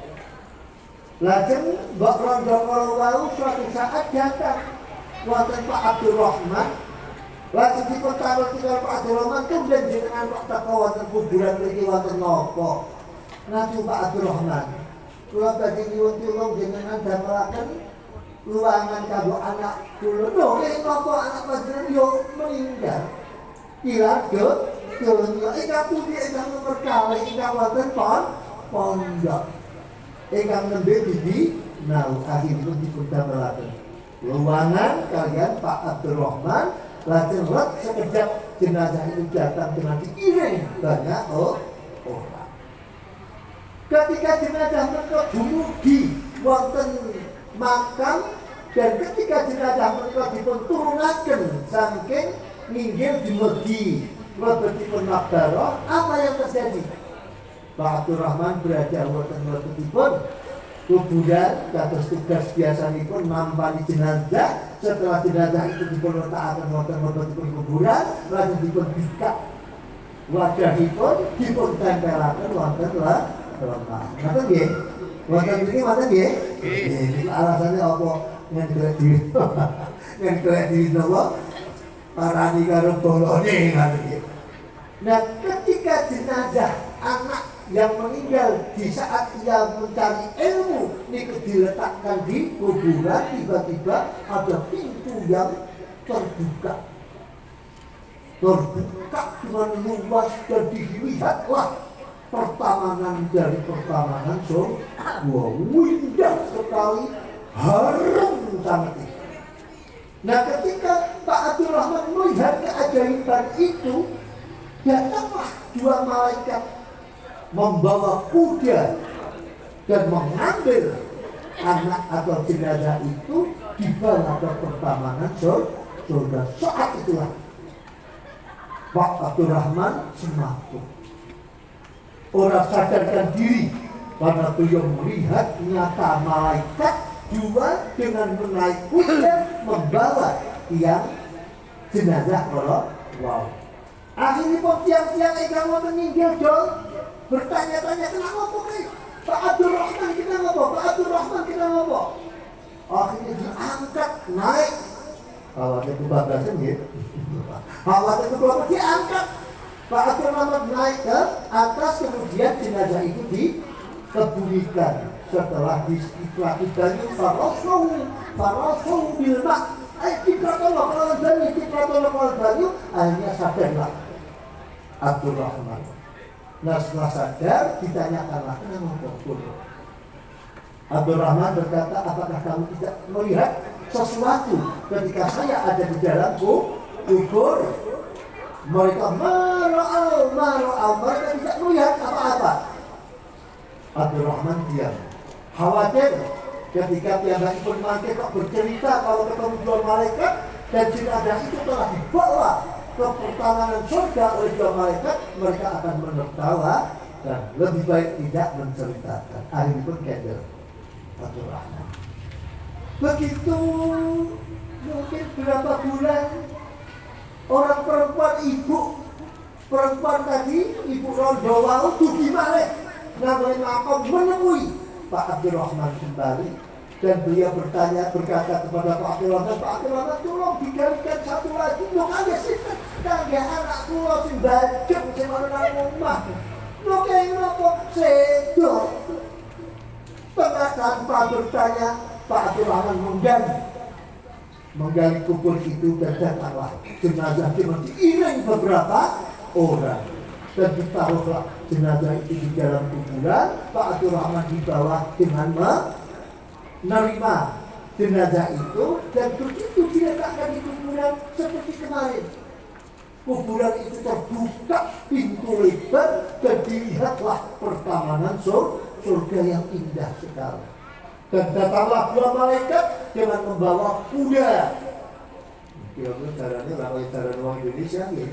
Lajeng mbok rondo kala wau suatu saat datang wonten Pak Abdul Rahman. Lajeng dipun taruh Pak Abdul Rahman kemudian jenengan kok teko wonten kuburan mriki wonten napa? Nanti Pak Abdul Rahman, kula badhe nyuwun tulung jenengan damelaken ruangan kanggo anak kula. Lho, napa anak panjenengan yo meninggal? Kira-kira dunia ingkang pundi ingkang nomor kalih ingkang wonten pondok ingkang nembe didi akhiripun dipun damelaken ruangan kalian Pak Abdul Rahman. Lajeng sekejap jenazah itu datang dengan diiring banyak orang. Ketika jenazah mereka dumugi wonten makam dan ketika jenazah mereka dipun turunaken saking ninggil dimegi mlebetipun makbaro, apa yang terjadi? Pak Abdul Rahman berada wonten mlebetipun kuburan kados tugas biasanipun nampani jenazah. Setelah jenazah itu dipun letakaken wonten mlebetipun kuburan, lajeng dipun bikak wadahipun dipun tempelaken wonten lemah. Ngoten nggih? Wonten mriki wonten nggih? Nggih. Alasannya apa? Yen golek diri. Yen golek diri napa? Parani karo bolone ngoten. Nah, ketika jenazah anak yang meninggal di saat ia mencari ilmu niku diletakkan di kuburan, tiba-tiba ada pintu yang terbuka dengan luas dan dilihatlah pertamanan dari pertamanan surga. Indah sekali, harum sangat itu. Nah, ketika Pak Abdul Rahman melihat keajaiban itu, datanglah dua malaikat membawa kuda dan mengambil anak atau jenazah itu dibawa ke pertamanan surga. Saat itulah Pak Abdul Rahman semakin orang sadarkan diri karena beliau melihat nyata malaikat dua dengan menaik kuda membawa tiang jenazah. Wow. Akhirnya pun tiang-tiang agama meninggal dong, bertanya-tanya kenapa kok Pak Abdul Rahman kita ngapa? Pak Abdul Rahman kita ngapa? Akhirnya diangkat naik. Awalnya kebablasan gitu. Awalnya kebablasan diangkat. Pak Abdul Rahman naik ke atas, kemudian jenazah itu dikebumikan. Setelah dilakukan farasau bil ma'. Dikratollah kalau banyu, akhirnya sadarlah Abdul Rahman. Nah, setelah sadar ditanyakanlah kenapa kok. Abdul Rahman berkata, apakah kamu tidak melihat sesuatu ketika saya ada di dalam kubur? Mereka mereka tidak melihat apa-apa. Abdul Rahman diam, khawatir ketika pihak pun mati kok bercerita kalau ketemu dua malaikat dan jenazah itu telah dibawa ke pertamanan surga oleh dua malaikat, mereka akan menertawa dan lebih baik tidak menceritakan. Akhirnya pun keder Abdul Rahman. Begitu mungkin berapa bulan, orang perempuan ibu perempuan tadi, ibu Rondowau tuh gimana? Namanya Makom menemui Pak Abdul Rahman kembali dan beliau berkata kepada Pak Abdul Rahman, Pak Abdul Rahman tolong digalikan satu lagi, lo ada sih tangga anak kulo sing bajeng sing ana omah. Lo kayak ngopo sedo. Tanpa bertanya, Pak Abdul Rahman menggali kubur itu dan datanglah jenazah diiring beberapa orang dan ditaruhlah jenazah itu di dalam kuburan. Pak Abdul Rahman dibawa dengan menerima jenazah itu dan begitu diletakkan di kuburan seperti kemarin. Kuburan itu terbuka pintu lebar dan dilihatlah pertamanan surga yang indah sekali. Dan datanglah dua malaikat dengan membawa kuda. Kira-kira caranya lah cara orang Indonesia ya.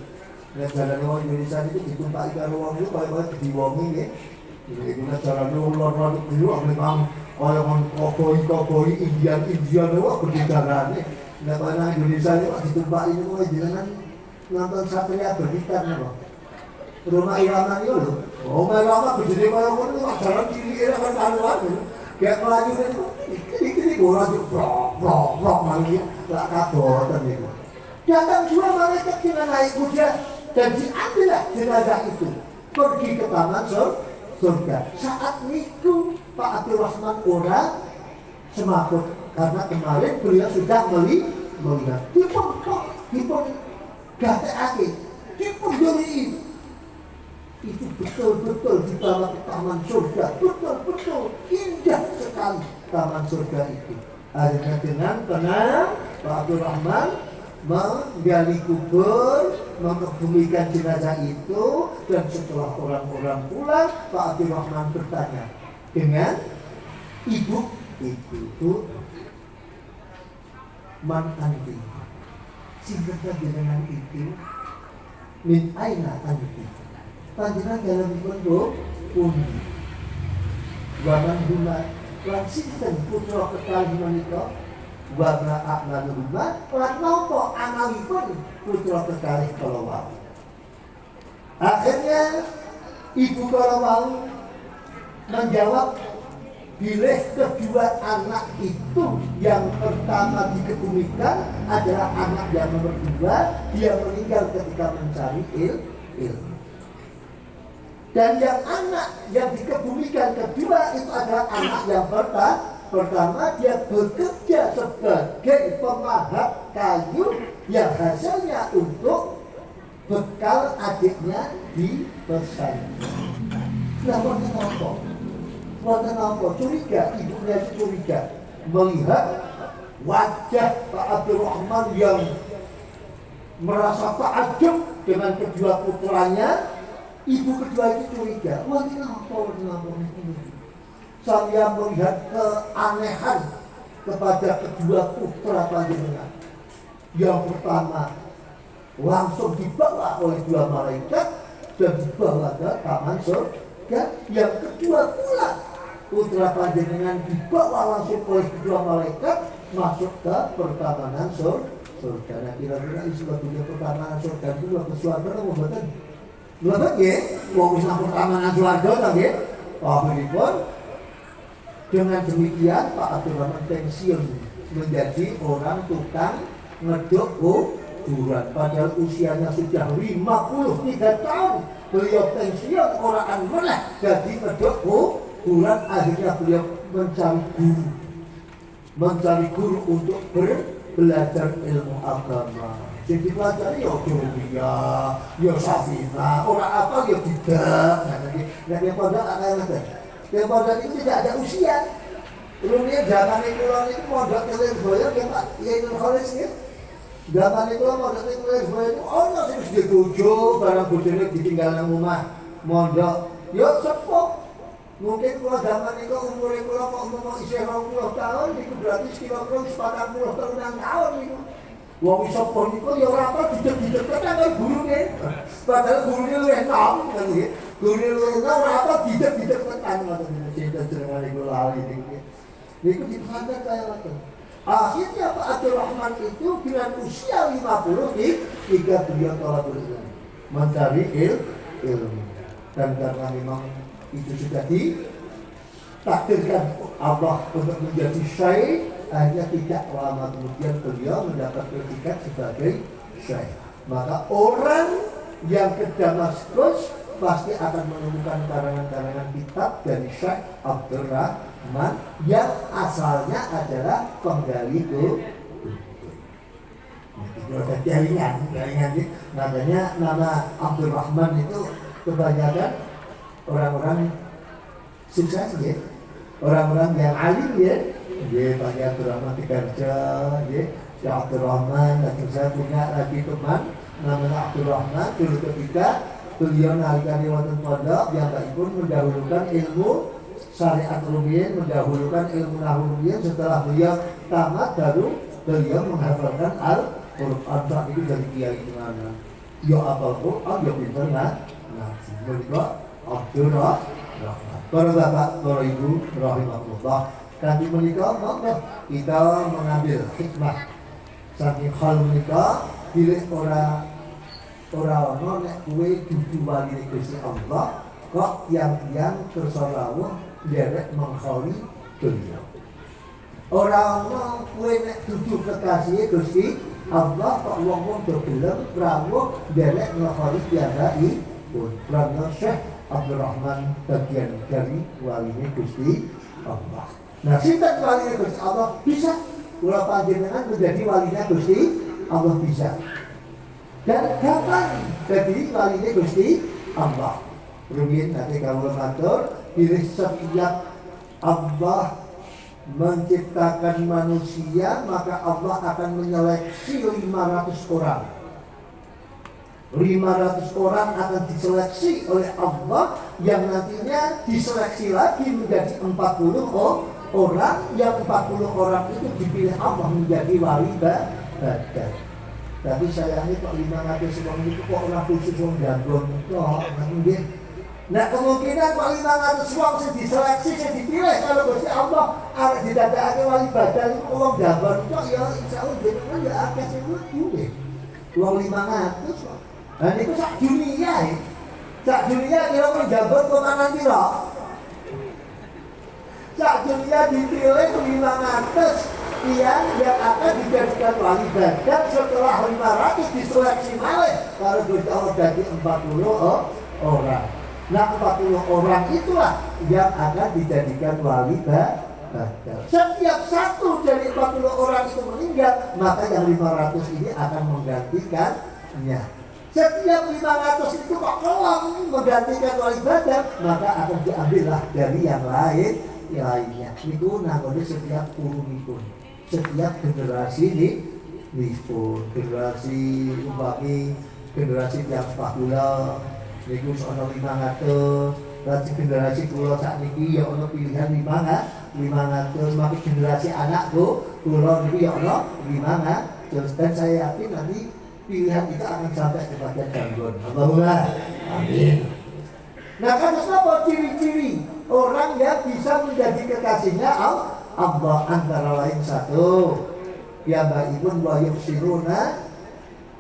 Nah, cara orang Indonesia itu ditumpaki karo wong itu kaya diwongi ya. Jadi cara ulur-ulur itu memang kaya koboi Indian wah berbicarane. Nah, karena Indonesia itu ditumpaki itu jangan nonton Satria Berbicara loh. Rumah Irama itu loh. Rumah Irama berdiri kaya ngono itu jalan kiri kan karuan gitu. Kayak melaju itu, ini orang itu brok malah tak kabotan itu. Datang dua malaikat dengan naik kuda dan diambillah jenazah itu pergi ke taman surga. Saat itu Pak Abdul Rahman orang semakut karena kemarin beliau sudah melihat dipun gatekake, dipun doliin. Itu betul-betul dibawa ke taman surga, betul-betul indah sekali taman surga itu. Akhirnya dengan tenang Pak Abdul Rahman menggali kubur, mengebumikan jenazah itu, dan setelah orang-orang pulang, Pak Abdul Rahman bertanya dengan ibu itu, man anti, singkatnya dengan itu, min aina anti. Panjenengan dalam bentuk pundi waman huma lan sinten putra kekalih menika wa ma'akna huma lan napa amalipun putra kekalih kala wau. Akhirnya ibu kala wau menjawab, bilih kedua anak itu yang pertama dikebumikan adalah anak yang nomor 2, dia meninggal ketika mencari ilmu. Dan yang anak yang dikebumikan kedua itu adalah anak yang pertama dia bekerja sebagai pemahat kayu yang hasilnya untuk bekal adiknya di pesantren. Nah, wonten apa? Curiga, ibunya curiga melihat wajah Pak Abdurrahman yang merasa takjub dengan kedua putranya. Ibu kedua itu curiga, wonten apa? Saya melihat keanehan kepada kedua putra panjenengan. Yang pertama langsung dibawa oleh dua malaikat dan dibawa ke taman surga. Yang kedua pula putra panjenengan dibawa langsung oleh kedua malaikat masuk ke pertamanan surga. Nah, kira-kira sebetulnya pertamanan surga itu waktu surga atau betul? Betul ya? Wong wis nang pertamanan surga ta nggih? Pun dengan demikian Pak Abdurrahman pensiun menjadi orang tukang ngeduk kuburan. Padahal usianya sudah 53 tahun. Beliau pensiun orang meneh jadi ngeduk kuburan. Akhirnya beliau mencari guru untuk belajar ilmu agama. Jadi dipelajari ya Dunia, ya Safina, orang apa ya tidak. Nah, yang pondok akan yang pondok itu tidak ada usia. Rumahnya zaman itu pondok Kelirboyo ya Pak, ya itu Khalis ya. Zaman itu pondok Kelirboyo itu orang yang sudah tujuh barang bujurnya ditinggal di rumah mondok. Ya sepuh. Mungkin kalau zaman itu umurnya kalau mau isi 20 tahun, itu berarti kira-kira 40 tahun itu. Wong iso pon iku ya ora apa dicek-dicek karo gurune. Padahal gurune luwih enom kan iki. Gurune luwih enom ora apa dicek-dicek tekan ngoten cinta jenengane kula lali niki. Niku dipandang kaya ngoten. Akhirnya Pak Abdurrahman itu dengan usia 50 ketika beliau tolakul ilmu mencari ilmu. Dan karena memang itu sudah ditakdirkan Allah untuk menjadi syekh, hanya tidak lama kemudian beliau mendapat predikat sebagai syekh. Maka orang yang ke Damaskus pasti akan menemukan karangan-karangan kitab dari Syekh Abdurrahman yang asalnya adalah penggali kubur. Itu ada jaringan. Makanya nama Abdurrahman itu kebanyakan orang-orang sukses ya, orang-orang yang alim ya. Dia Pak Abdurrahman Tikarja, dia Syekh Abdurrahman. Dan saya punya lagi teman namanya Abdurrahman. Dulu ketika beliau nalikani wonten pondok, yang pun mendahulukan ilmu syariat rumiyin, mendahulukan ilmu nahwu rumiyin. Setelah beliau tamat, baru beliau menghafalkan Al-Quran. Saat itu dari kiai di mana? Ya apal Quran, ya pinter ngaji. Mereka Abdurrahman. Para bapak, para ibu, rahimahullah. Kami menikah, maka kita mengambil hikmah saking hal menikah, pilih orang nek kue dudu wali Gusti Allah, kok yang tersolawuh derek mengholi dunia. Orang kue nek dudu kekasih Gusti Allah, kok wong dogelem rawuh derek mengholi tiarai pun. Karena Syekh Abdurrahman bagian dari wali Gusti Allah. Nah, sinten walinya Gusti Allah bisa. Kula panjenengan menjadi walinya Gusti Allah bisa. Dan kapan jadi walinya Gusti Allah? Rumiyin nanti kalau matur, pilih setiap Allah menciptakan manusia, maka Allah akan menyeleksi 500 orang. 500 orang akan diseleksi oleh Allah, yang nantinya diseleksi lagi menjadi 40 orang, yang 40 orang itu dipilih Allah menjadi wali badar. Tapi sayangnya kok 500 orang itu kok orang khusus orang jagon kok nggih. Nah, kemungkinan kok 500 orang sing diseleksi, sing dipilih kalau Gusti Allah arep didadekake wali badar itu orang jagon kok ya insyaallah jenengan ya akeh sing mlebu nggih. Wong 500 kok. Nah niku sak dunia ya. Sak dunia kira-kira jagon kok kanan pira? Sak dunia dipilih 500 yang akan dijadikan wali badar. Setelah 500 diseleksi malih kalau Gusti Allah jadi 40 orang. Nah 40 orang itulah yang akan dijadikan wali badar. badal. Setiap satu dari 40 orang itu meninggal, maka yang 500 ini akan menggantikannya. Setiap 500 itu kok kelam menggantikan wali badal, maka akan diambillah dari yang lainnya. Itu namanya setiap kurunipun, setiap generasi ini pun generasi umpami generasi tiang sepakula niku ono 500, berarti generasi kula sakniki ya ono pilihan 500, maka generasi anakku kula niku ya ono 500, dan saya yakin nanti pilihan itu akan sampai kepada gangguan. Allahumma amin. Nah, kan apa ciri-ciri orang yang bisa menjadi kekasihnya Allah? Antara lain satu, ya baikun wa yusiruna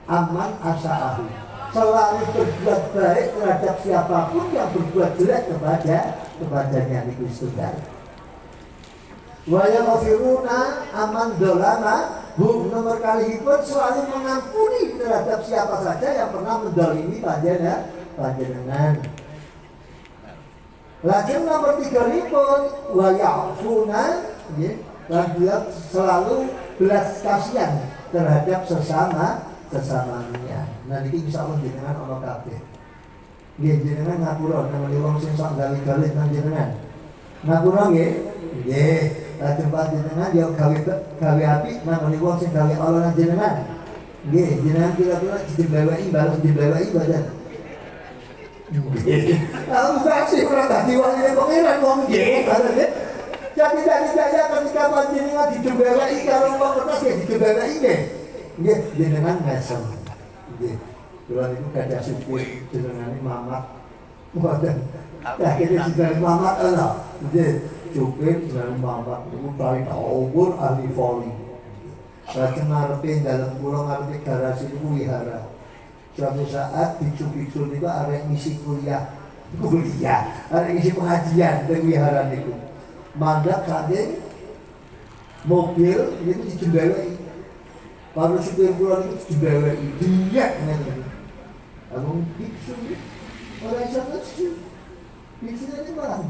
aman asa'ahu, selalu berbuat baik terhadap siapapun yang berbuat jelek kepadanya. Niku setunggal. Wa yaghfiruna aman dolama, nomor kali pun selalu mengampuni terhadap siapa saja yang pernah mendolimi panjenengan. Lajeng nomor 3 pun wa ya'funa, dan dia selalu belas kasihan terhadap sesamanya. Nah niki bisa jenengan ana kabeh. Nggih jenengan ngapura nang wong sing sok gawe-gawe nang jenengan. Ngapura nggih? Nggih. Lajeng panjenengan yo gawe apik nang wong sing gawe ala nang jenengan. Nggih, jenengan kira-kira dibeleweki balas dibeleweki badan. Nggih. Aku kasih ora dadi wali pangeran wong nggih. Jadi saya ketika panjenengan dibeleweki karo wong kertas ya dibeleweki nggih. Nggih, jenengan ngesem. Nggih. Kula niku gadah syukur jenengane Mamat. Mboten. Akhirnya jenengan Mamat ana. Nggih, syukur jenengan Mamat niku paling umur ahli voli. Lajeng ngarepe dalem kula ngarepe garasi niku wihara. Suatu saat bicu-bicu niku arek ngisi kuliah, arek ngisi pengajian teng wihara niku. Mandap saking mobil niku dijembeleki. Baru supir kula niku dijembeleki, diyak ngene. Abang bicu ora iso ngerti. Bicu ini barang.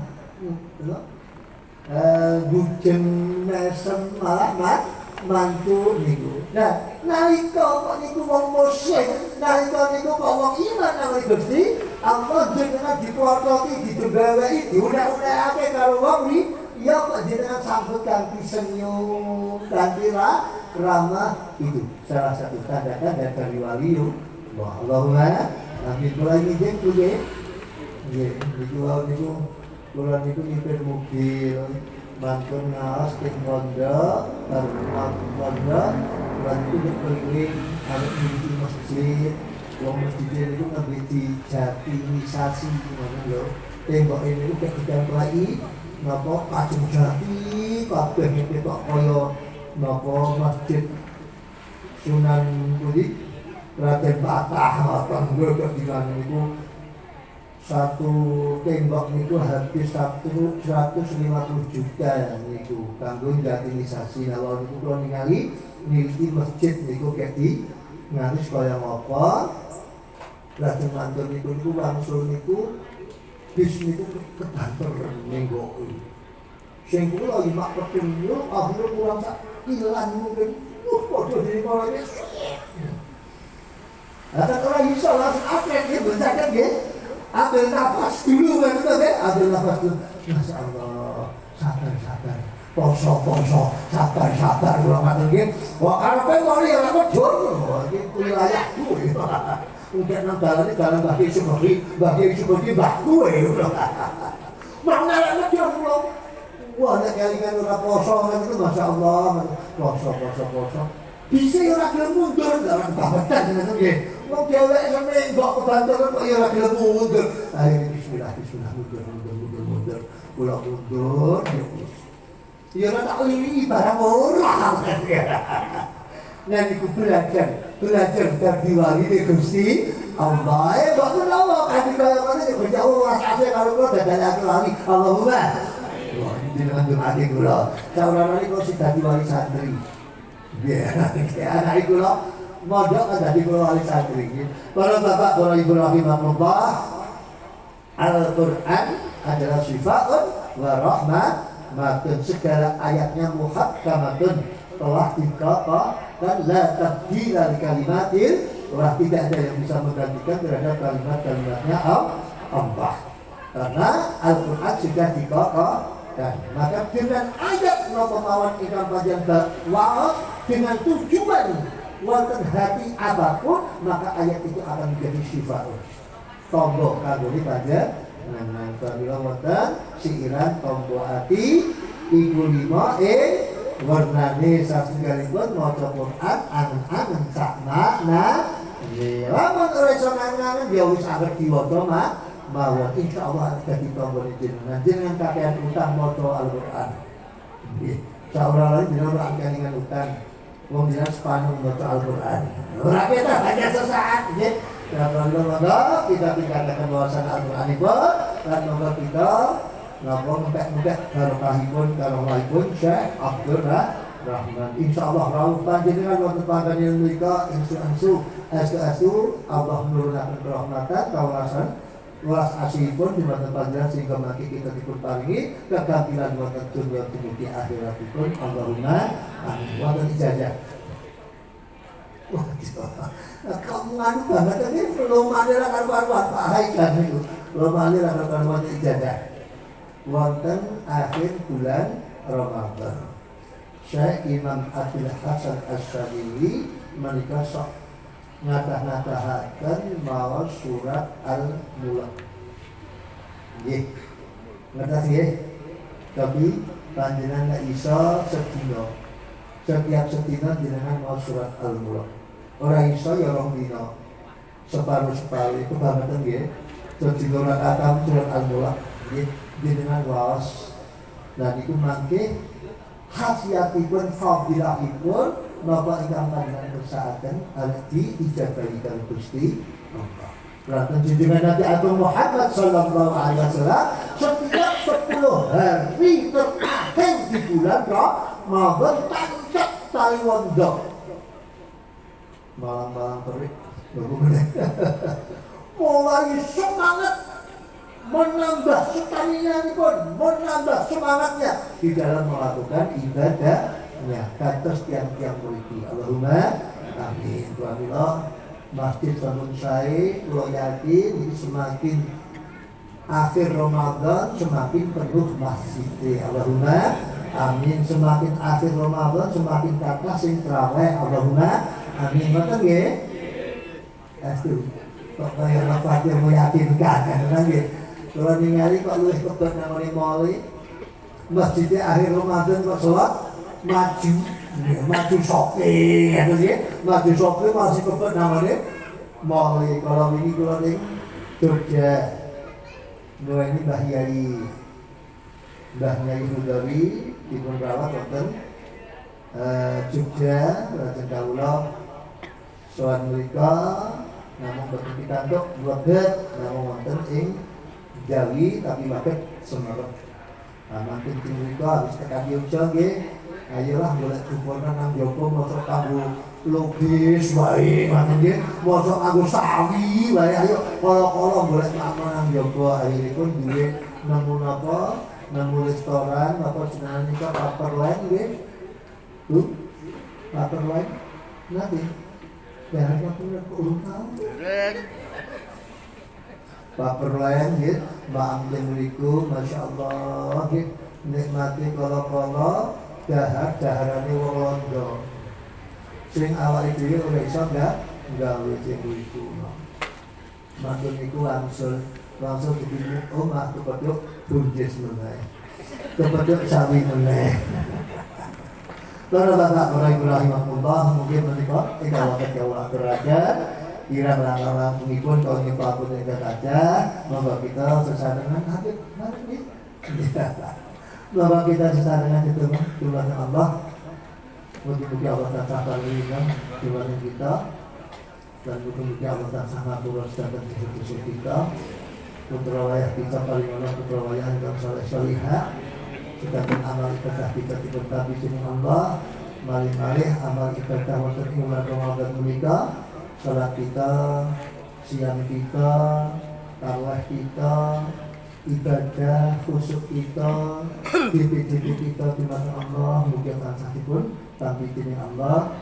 Bujen mesem malah mantu niku. Nah, nalika kok niku wong musyrik, nalika niku kok wong iman nang Gusti Allah jenengan diplototi, didembeleki, diunek-unekake karo wong ya kok jenengan sambut kanthi senyum, kanthi ramah. Itu salah satu tanda-tanda dari wali Allahumma amin. Kula ngijeng nggih. Nggih, niku kula niku nyipir mobil mantun ngaos ke pondok, pondok, bantu berkeliling, harus di masjid, wong masjid itu ngebeti jatimisasi gimana lo, tembok ini udah ditempelai, nopo kacung jati, kabeh itu kok koyo nopo masjid Sunan Budi, Raden Patah, ngoten gue ketinggalan itu. Satu tembok niku habis 150 juta niku kanggo jatimisasi. Lalu niku kula ningali niliki masjid niku keki ngaris kaya ngapa. Lajeng mantur niku wangsul niku bis niku kebanter nenggoki. Sing kula imak petunjuk akhire kurang sak ilang mungkin. Padha dene kolane. Ada orang iso langsung atlet nggih bencakan nggih. Ambil nafas dulu betul ya, ambil nafas dulu. Masya Allah, sabar, poso, sabar, kalau nggak tergin. Wah, karena pengen ya nggak bocor, itu wilayahku. Mungkin nang dalam bagi seperti bakku ya. Mana yang bocor belum? Wah, ada kelingan orang poso itu, masya Allah, poso. Bisa orang gelem mundur dalam babatan dengan itu. Wong dhewek sampe mbok kebanteran kok ya ora gelem mundur. Ayo bismillah mundur. Kula mundur ya wis. Ya ora tak lili barang ora. Nah niku belajar dari wali Gusti Allah. Mbok menawa kanthi kaya ngene ya Gusti Allah rasane karo kula dadake wali. Allahumma. Wah, jenengan doaake kula. Saurane kok sing dadi wali santri. Ya, anak kula mondok kan dadi kula wali santri. Para bapak, para ibu rahimahullah, Al-Qur'an adalah syifaa'un wa rahmah segala ayatnya muhakkamatun telah dikoko dan la tabdila li kalimatin, telah tidak ada yang bisa menggantikan terhadap kalimat-kalimatnya Allah. Karena Al-Quran sudah dikokohkan. Maka dengan ayat nomor ingkang panjang waos dengan tujuan wonten hati apapun, maka ayat itu akan menjadi syifa. Tombok kaguli pada nang kabila wonten siiran tombok hati iku lima warnane sasungalipun maca Quran angen-angen sak makna. Lamun ora iso ngangen ya wis anggere diwaca mawon insyaallah dadi tombol jenengan kakean utang maca Al-Qur'an. Nggih. Sauralane jenengan kakean utang wong jenengan sepanjang maca Al-Qur'an. Ora kita hanya sesaat nggih. Ya Allah, kita tingkatkan wawasan Al-Qur'an ibu lan moga kita napa ngepek-ngepek karomahipun Syekh Abdul Rahman. Insyaallah rawuh panjenengan wonten panggenan menika insu Allah nurunake rahmatan kawasan welas asihipun di mata panjenengan sehingga mati kita dipun paringi kegampilan wonten dunya dumugi akhiratipun. Allahumma amin. Wonten ijazah. Wah, kamu anu banget ini belum ada karuan Pak Haikal itu. Belum ada karuan ijazah. Wonten akhir bulan Ramadan. Syekh Imam Abdul Hasan As-Sadili menika sok ngatah-ngatahaken maos surat Al-Mulk. Nggih. Ngertos nggih? Tapi panjenengan iso sedina. Setiap sedina jenengan maos surat Al-Mulk. Ora iso ya rong dina. Separuh-separuh itu banget nggih. Sedina ora katam surat Al-Mulk. Nggih, jenengan waos. Lan iku mangke khasiatipun fadilahipun napa ingkang panjenengan kersakaken di ijabahipun Gusti Allah. Lantaran junjungan Nabi Agung Muhammad sallallahu alaihi wasallam setiap 10 hari terakhir di bulan Ramadan tancap tali wondok. Malam-malam terik mulai semangat menambah menambah semangatnya di dalam melakukan ibadahnya. Kata tiang-tiang murid Allahumma amin. Alhamdulillah masjid Bangun Sae kula yakin ini semakin akhir Ramadan semakin penuh masjid. Allahumma amin. Semakin akhir Ramadan semakin kathah sing traweh. Allahumma amin. Mboten nggih? Astu. Kok kaya Al-Fatihah meyakinkan kan nggih. Kalau ningali kok luwih kebet namane moli. Masjidnya akhir Ramadan kok sholat maju shopping gitu sih. Maju shopping masih kebet namane moli. Kalau ini kula ning Jogja. Ini Mbah Yai Hudawi dipun rawat wonten Jogja lajeng kawula sowan mrika namung boten pikantuk mlebet namung wonten ing Jawi tapi waket Semarang. Makin mrika habis tekan Yogya nggih. Ayolah golek dukungan nang Joko mosok kanggo logis wae ngoten nggih. Mosok kanggo sawi wae ayo kala-kala golek nang Joko akhiripun duwe nemu napa nemu restoran apa jenengan nika Paperland nggih. Paperland nanti daerahnya punya urungan Paperland gitu, Mbak Amden mriku masyaallah gitu, nikmati kala-kala dahar-daharane wong Londo. Sing awake dhewe ora iso gawe sing iku. Mangken niku langsung dipilih omah kepethuk burjes meneh. Kepethuk sawi meneh. Para bapak para ibu rahimahullah mungkin menika ingkang wonten kawula aturaken kirang langkung-langkungipun kawula pun ingkang kathah monggo kita sesarengan habib mari monggo kita sesarengan ditulungan Allah. Mugi-mugi Allah tansah paringan tulungan kita dan mugi-mugi Allah tansah ngapura sedaya dosa kita. Putra wayah kita paling Allah putra wayah ingkang saleh-salihah. Sedangkan amal ibadah kita diberkati dening Allah. Malih-malih amal ibadah wonten ing bulan Ramadan menika, salat kita, siam kita, tarawih kita, ibadah khusyuk kita, titik-titik kita di mata Allah, mugia tansahipun tapi kini Allah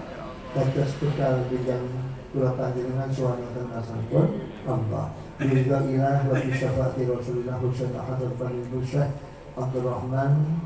tetes bekal bidang kula panjenengan suwanten nasahipun Allah. Bila ilah wa bi syafaati Rasulillah Husain Ahad al-Fani Syekh Abdul Rahman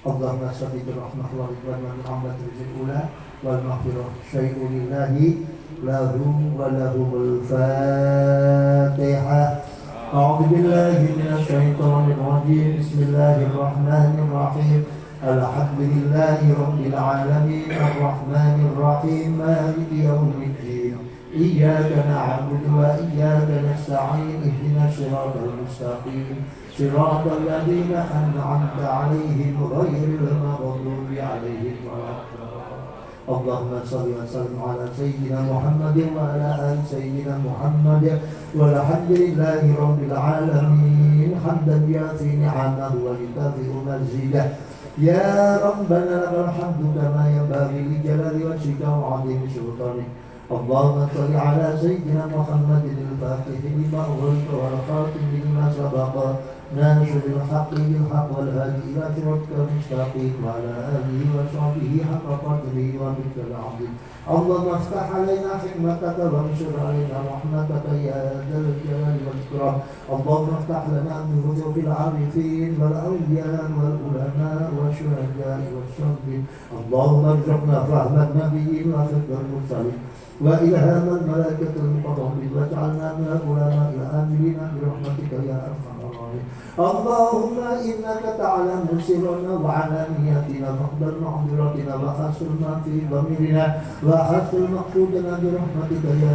Allahumma shalli rahmah wa ridwan wa ni'mat rizqil ula wal maghfirah syai'un lillahi lahu wa lahumul Fatihah. A'udzu billahi minasy syaithanir rajim. Bismillahirrahmanirrahim. Alhamdulillahi rabbil alamin arrahmanir rahim maliki yaumiddin. Iyyaka na'budu wa iyyaka nasta'in ihdinas siratal mustaqim siratal ladzina an'amta 'alaihim ghairil maghdubi 'alaihim waladdallin. Allahumma shalli wa sallim ala sayyidina Muhammadin wa ala ali sayyidina Muhammad walhamdulillahi rabbil alamin hamdan yafi ni'amahu wa yukafi'u mazidah. Ya Rabbana lakal hamdu kama yanbaghi li jalali wajhika wa 'azimi sultanik. Allahumma shalli ala sayyidina Muhammadin al-Fatih lima ughliqa wal khatim lima sabaqa nasiril haqqi bil haqq wal hadi ila siratal mustaqim wa ala alihi wa sahbihi haqqa qadrihi wa miqdaril 'azim. Allahumma iftah alaina hikmataka wa ansur alaina rahmataka ya dzal jalali wal ikram. Allahumma iftah lana min hujuril 'arifin wal awliya wal ulama wa syuhada'i was shahidin. Allahumma arzuqna fahman nabiyyin wa fiqhal mursalin wa ilhamal malaikatil muqarrabin waj'alna minal ulama'i al-amilina bi rahmatika ya arhamar rahimin. Allahumma innaka ta'lamu sirrana wa 'alaniyatina faqbal ma'dhiratina wa hasil ma fi dhamirina wa hasil maqsudana bi rahmatika ya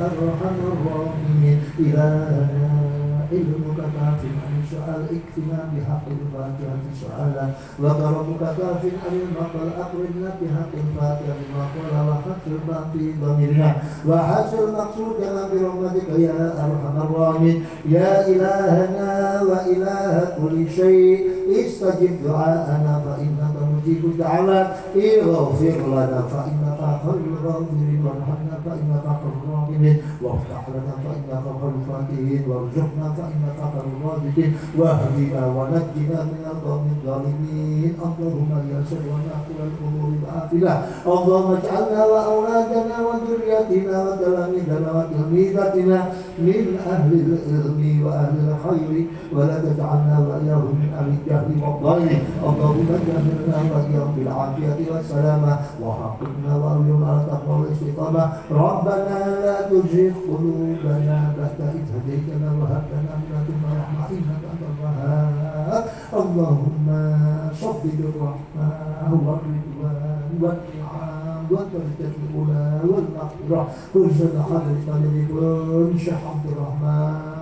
arhamar rahimin. Ilahana ilmuka kafin an su'al ikfina bihaqqil fatihati su'ala wa karamuka kafin anil maqal aqridna bihaqqil fatihati maqala wa hasil ma fi dhamirina wa hasil maqsudana bi rahmatika ya arhamar rahimin. Ya ilahana wa ilaha kulli syai' istajib du'aana fa innaka mujibud da'awat ighfir lana fa innaka khairul ghafirin warhamna fa innaka khairur rahimin waftah lana fa innaka khairul fatihin warzuqna fa innaka khairur raziqin wahdina wa najjina minal qawmidh dhalimin. Allahumma ya sirrana kulal umuri ba'afilah. Allahumma ij'alna wa auladana wa dhurriyyatina wa talamidana wa tilmidatina min ahlil ilmi wa ahlil khairi wa la taj'alna wa iyyahum min ahlil jahli wa dhalim. Allahumma jahilna wa iyyahum bil afiyati was salamah wa haqqina wa ayyum ala taqwa wal istiqamah. Rabbana la tuzigh qulubana ba'da idh hadaytana wa hab lana min ladunka rahmah innaka antal wahhab. Allahumma sabbir rahmah wa ridwan wa ni'am wa tarjatul ula wal maghfirah husnul hadis talibun Syekh Abdul Rahman.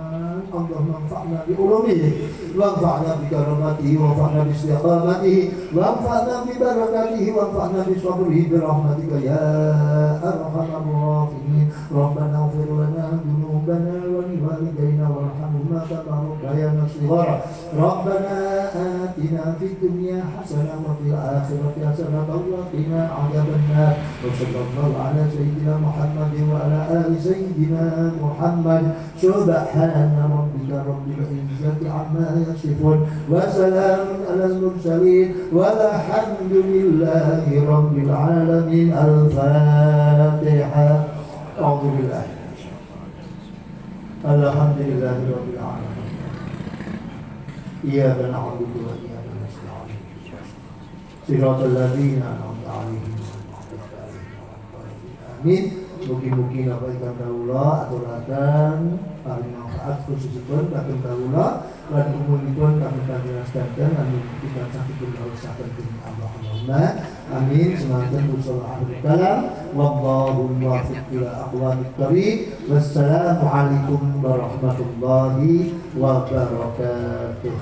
Allahumma anfa'na bi ulumihi wa anfa'na bi karamatihi wa anfa'na bi istiqamatihi wa anfa'na bi barakatihi wa anfa'na bi sabrihi bi rahmatika ya arhamar rahimin. Rabbana ighfir lana dhunubana wa li walidayna warhamhuma kama rabbayana shighara. Rabbana atina fid dunya hasanah wa fil akhirati hasanah wa qina adzabannar. Wa sallallahu ala sayyidina Muhammadin wa ala ali sayyidina Muhammad. Subhana rabbika rabbil izzati amma yasifun wa salamun alal mursalin walhamdulillahi rabbil alamin. Al-Fatihah. A'udzu billahi alhamdulillahi rabbil alamin. Iyyaka na'budu wa iyyaka nasta'in. Shiratal ladzina an'amta 'alaihim ghairil maghdubi 'alaihim. Amin. Mugi-mugi napa kawula aturaken paling manfaat khususipun kagem kawula lan umumipun kagem panjenengan sedaya lan kita sakipun usahaken dening Allah. Allahumma amin. Semanten usaha akhir kalam wallahu muwaffiq ila aqwamit thariq. Wassalamu alaikum warahmatullahi wabarakatuh.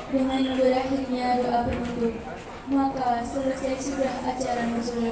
Dengan berakhirnya doa penutup, maka selesai sudah acara Nuzul